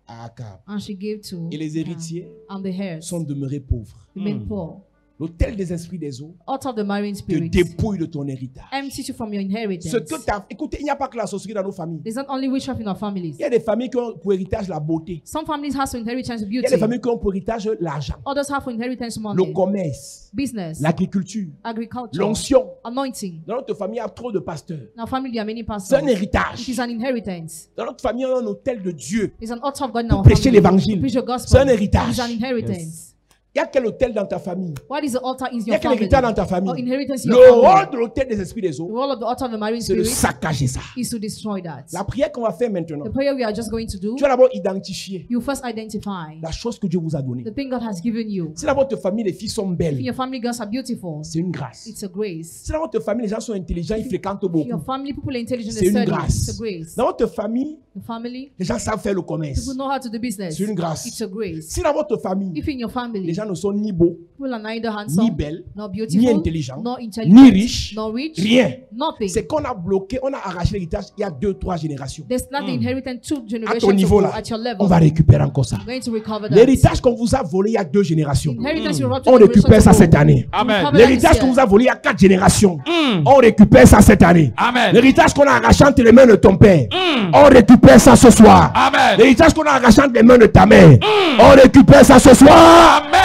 à Akab. and she gave to Et les héritiers and the heirs sont demeurés pauvres. remained poor. L'autel des esprits des eaux Out of the marine te spirit dépouille de ton héritage. empties you from your inheritance. Ce que t'as, écoutez, il n'y a pas que la sorcellerie dans nos familles. There's not only witchcraft in our families. Il y a des familles qui ont pour héritage la beauté. Some families have for inheritance Il y a des beauty. familles qui ont pour héritage l'argent, Others have for inheritance le money, commerce, business, l'agriculture, agriculture, l'onction. anointing. Dans notre famille, il y a trop de pasteurs. In our family, there are many C'est pastors. un héritage. It is an inheritance. Dans notre famille, on a un hôtel de Dieu. It's an altar of God in Pour our prêcher family. l'évangile. To preach the C'est gospel. un héritage. It is an inheritance. Il y a quel hôtel dans ta famille? What is the altar in Il y a your quel family? héritage dans ta famille? Or inheritance in Le your family? rôle de l'hôtel des esprits des The eaux, role of the altar of the marine c'est de spirit saccager ça. is to destroy that. La prière qu'on va faire maintenant, The prayer we are just going to do, tu vas d'abord identifier you first identify la chose que Dieu vous a donnée. the thing God has given you. Si dans votre famille, les filles sont If belles, your family girls are beautiful, c'est une grâce. it's a grace. Si dans votre famille, les gens sont intelligents, ils fréquentent If your beaucoup, family people are intelligent c'est and une study, grâce. it's a grace. Dans votre famille, Your family les gens savent faire le commerce. people know how to do business. C'est une grâce. It's a grace. Si dans votre famille, If in your les family gens ne sont ni beaux, people are neither ni handsome, belles, nor ni beautiful, intelligents, nor ni intelligent, riches, nor rich, rien. nothing. C'est qu'on a bloqué, on a arraché l'héritage il y a 2-3 générations. There's not the inheritance two À ton generations niveau ago là, at your level. on va récupérer encore ça. I'm going to recover that. L'héritage qu'on vous a volé il y a 2 générations, Inheritance you robbed on two generations récupère ça ago. cette année. Amen. Recover that L'héritage this qu'on year. vous a volé il y a 4 générations, on récupère ça cette année. Amen. L'héritage qu'on a arraché entre les mains de ton père, on récupère ça ce soir. Amen. L'héritage qu'on a arraché entre les mains de ta mère, on récupère ça ce soir. Amen.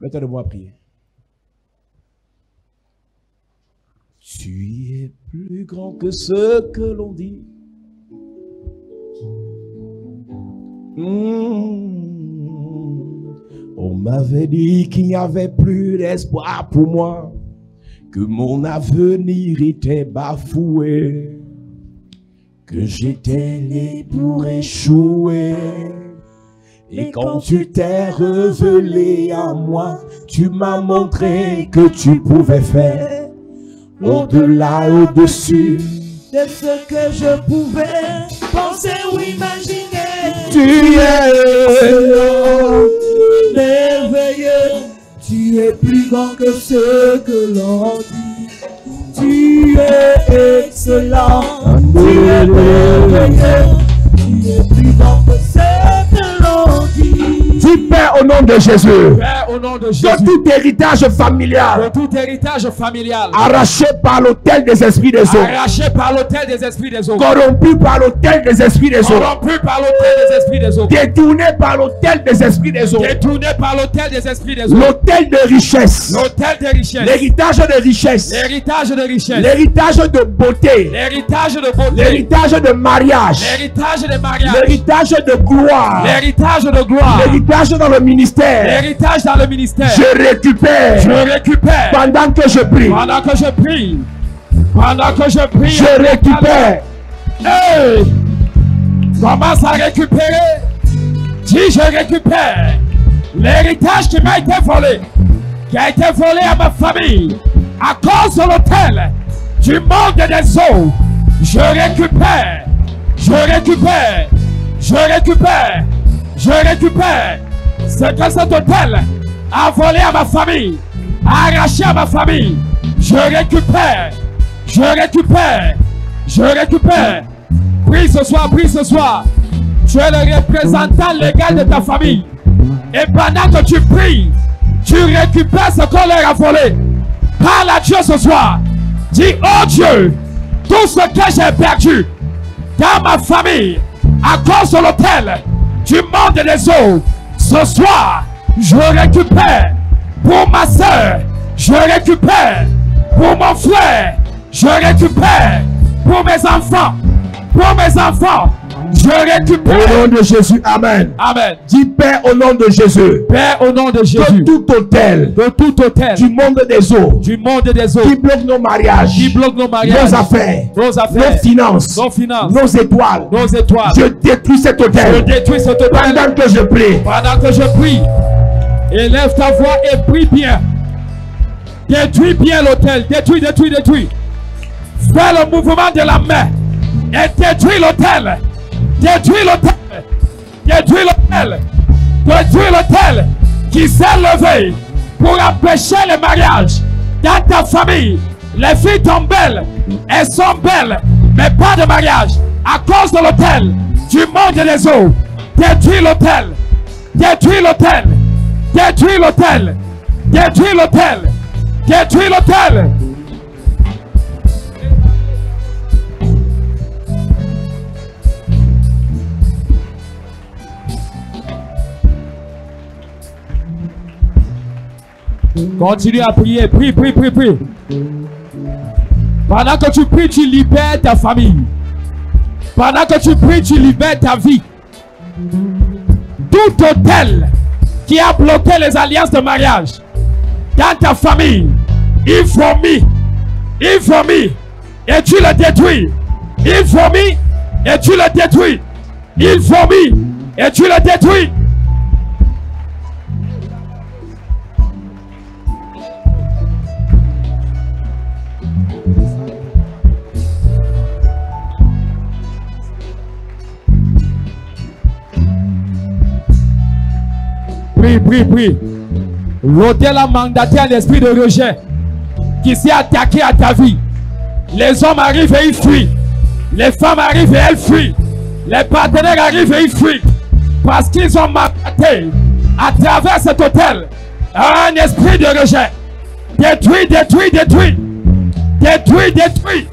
Mets-toi debout à prier. Tu es plus grand que ce que l'on dit. On m'avait dit qu'il n'y avait plus d'espoir pour moi, que mon avenir était bafoué, que j'étais né pour échouer. Et quand tu t'es révélé à moi, tu m'as montré que tu pouvais faire au-delà, au-dessus de ce que je pouvais penser ou imaginer. Tu es Merveilleux, tu es plus grand que ce que l'on dit. Tu es excellent, tu es merveilleux, tu es plus grand que ce que l'on dit. Dis Père au nom de Jésus. Père, au nom de De Jésus, tout héritage familial de tout héritage familial, arraché par l'autel des esprits des eaux, arraché par l'autel des esprits des eaux, corrompu par l'autel des esprits des eaux, corrompu par l'autel des esprits des eaux, détourné par l'autel des esprits des eaux, détourné par l'autel des esprits des eaux, l'autel de richesse, l'autel des richesses, l'héritage de richesse, l'héritage de richesse, l'héritage de beauté, l'héritage de beauté, l'héritage de mariage, l'héritage de mariage, l'héritage de gloire, l'héritage de gloire, l'héritage dans le ministère. l'héritage dans le ministère. Je récupère Je récupère pendant que je prie. pendant que je prie. Pendant que je prie, Je récupère. Hey! Commence à récupérer. Dis, je récupère l'héritage qui m'a été volé, qui a été volé à ma famille à cause de l'autel du monde des eaux. Je récupère, je récupère, je récupère, je récupère ce que cet autel a volé à ma famille, a arraché à ma famille. Je récupère, je récupère, je récupère. Prie ce soir, prie ce soir. Tu es le représentant légal de ta famille. Et pendant que tu pries, tu récupères ce qu'on leur a volé. Parle à Dieu ce soir. Dis, oh Dieu, tout ce que j'ai perdu dans ma famille à cause de l'autel du monde des eaux, ce soir, je récupère pour ma soeur, je récupère pour mon frère, je récupère pour mes enfants, je récupère. Au nom de Jésus, Amen. Amen. Dis Père au nom de Jésus. Père, au nom de Jésus, De tout hôtel de tout hôtel du monde des eaux du monde des eaux qui bloque nos mariages, qui bloque nos mariages, nos affaires, nos affaires, nos finances, nos finances, nos étoiles. nos étoiles. Je détruis cet Je hôtel détruis cet hôtel pendant que je prie. pendant que je prie. Élève ta voix et prie bien. Détruis bien l'hôtel. Détruis, détruis, détruis. Fais le mouvement de la main et détruis l'hôtel. Détruis l'hôtel. Détruis l'hôtel. Détruis l'hôtel qui s'est levé pour empêcher le mariage dans ta famille. Les filles sont belles. Elles sont belles, mais pas de mariage à cause de l'hôtel du monde des eaux. Détruis l'hôtel. Détruis l'hôtel. Détruis l'hôtel. Détruis l'hôtel. Détruis l'hôtel. Continue à prier. Prie, prie, prie, prie. Pendant que tu pries, tu libères ta famille. Pendant que tu pries, tu libères ta vie. Tout hôtel qui a bloqué les alliances de mariage dans ta famille, il vomit, et tu le détruis. Il vomit, et tu le détruis. Il vomit, et tu le détruis. Prie, prie, prie. L'autel a mandaté un esprit de rejet qui s'est attaqué à ta vie. Les hommes arrivent et ils fuient. Les femmes arrivent et elles fuient. Les partenaires arrivent et ils fuient. Parce qu'ils ont mandaté à travers cet autel un esprit de rejet. Détruit, détruit, détruit. Détruit, détruit.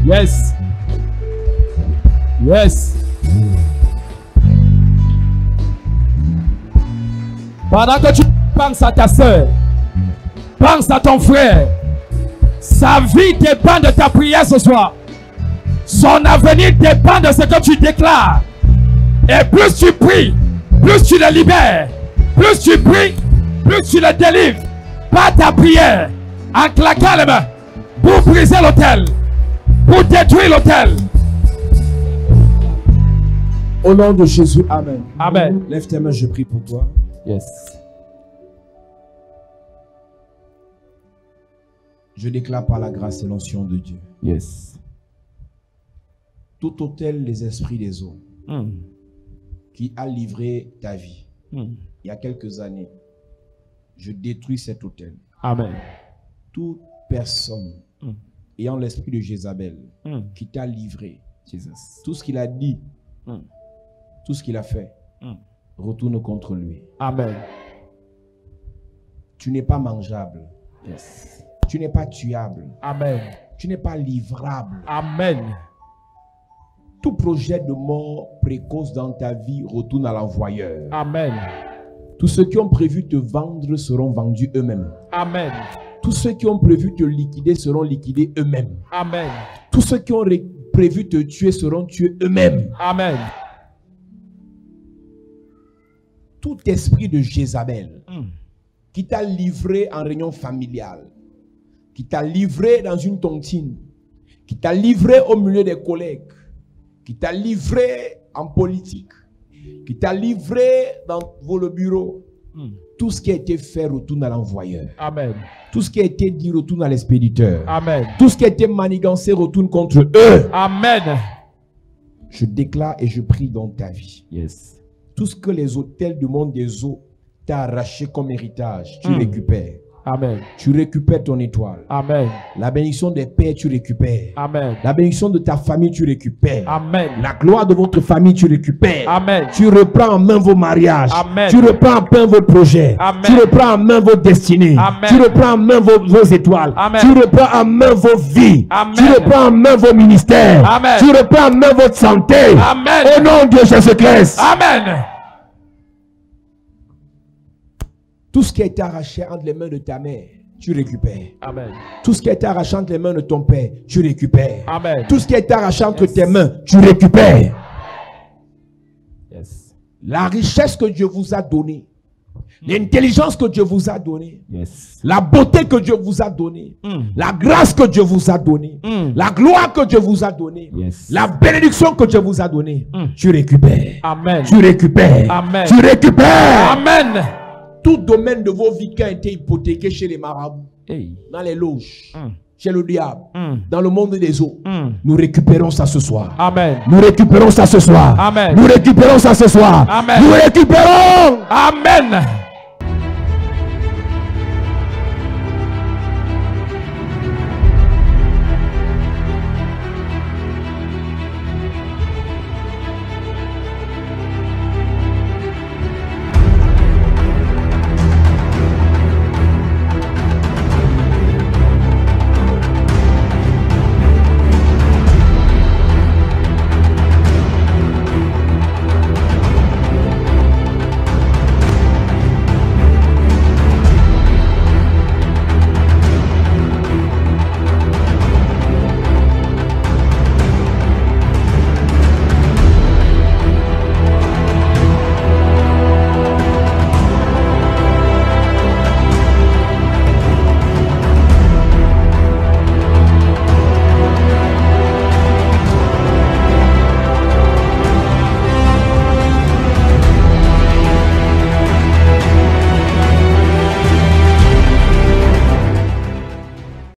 Yes. Yes. Pendant que tu penses à ta soeur, pense à ton frère. Sa vie dépend de ta prière ce soir. Son avenir dépend de ce que tu déclares. Et plus tu pries, plus tu le libères. Plus tu pries, plus tu le délivres par ta prière. En claquant les mains pour briser l'autel, pour détruire l'autel. Au nom de Jésus, Amen. Amen. Lève tes mains, je prie pour toi. Yes. Je déclare par la grâce et l'onction de Dieu. Yes. Tout hôtel des esprits des eaux Mm. qui a livré ta vie Mm. il y a quelques années, je détruis cet hôtel. Amen. Toute personne Mm. ayant l'esprit de Jézabel Mm. qui t'a livré, Jesus. tout ce qu'il a dit, Mm. tout ce qu'il a fait, Mm. retourne contre lui. Amen. Tu n'es pas mangeable. Yes. Tu n'es pas tuable. Amen. Tu n'es pas livrable. Amen. Tout projet de mort précoce dans ta vie retourne à l'envoyeur. Amen. Tous ceux qui ont prévu te vendre seront vendus eux-mêmes. Amen. Tous ceux qui ont prévu te liquider seront liquidés eux-mêmes. Amen. Tous ceux qui ont prévu te tuer seront tués eux-mêmes. Amen. Tout esprit de Jézabel Mm. qui t'a livré en réunion familiale, qui t'a livré dans une tontine, qui t'a livré au milieu des collègues, qui t'a livré en politique, qui t'a livré dans le bureau, Mm. tout ce qui a été fait retourne à l'envoyeur. Amen. Tout ce qui a été dit retourne à l'expéditeur. Amen. Tout ce qui a été manigancé retourne contre eux. Amen. Je déclare et je prie dans ta vie. Yes. Tout ce que les hôtels du monde des eaux t'ont arraché comme héritage, tu Mm. récupères. Amen. Tu récupères ton étoile. Amen. La bénédiction des pères, tu récupères. Amen. La bénédiction de ta famille, tu récupères. Amen. La gloire de votre famille, tu récupères. Amen. Tu reprends en main vos mariages. Amen. Tu reprends en main vos projets. Amen. Tu reprends en main vos destinées. Amen. Tu reprends en main vos étoiles. Amen. Tu reprends en main vos vies. Amen. Tu reprends en main vos ministères. Amen. Tu reprends en main votre santé. Amen. Au nom de Jésus-Christ. Amen. Tout ce qui a été arraché entre les mains de ta mère, tu récupères. Amen. Tout ce qui a été arraché entre les mains de ton père, tu récupères. Amen. Tout ce qui a été arraché entre Yes. tes mains, tu récupères. Yes. La richesse que Dieu vous a donnée, l'intelligence que Dieu vous a donnée, Yes. la beauté que Dieu vous a donnée, Mm. la grâce que Dieu vous a donnée, Mm. la gloire que Dieu vous a donnée, Yes. la bénédiction que Dieu vous a donnée, Mm. tu récupères. Amen. Tu récupères. Amen. Tu récupères. Amen. Tout domaine de vos vies qui a été hypothéqué chez les marabouts, Hey. dans les loges, Mm. chez le diable, Mm. dans le monde des eaux, Mm. nous récupérons ça ce soir. Amen. Nous récupérons ça ce soir. Amen. Nous récupérons ça ce soir. Amen. Nous récupérons. Amen.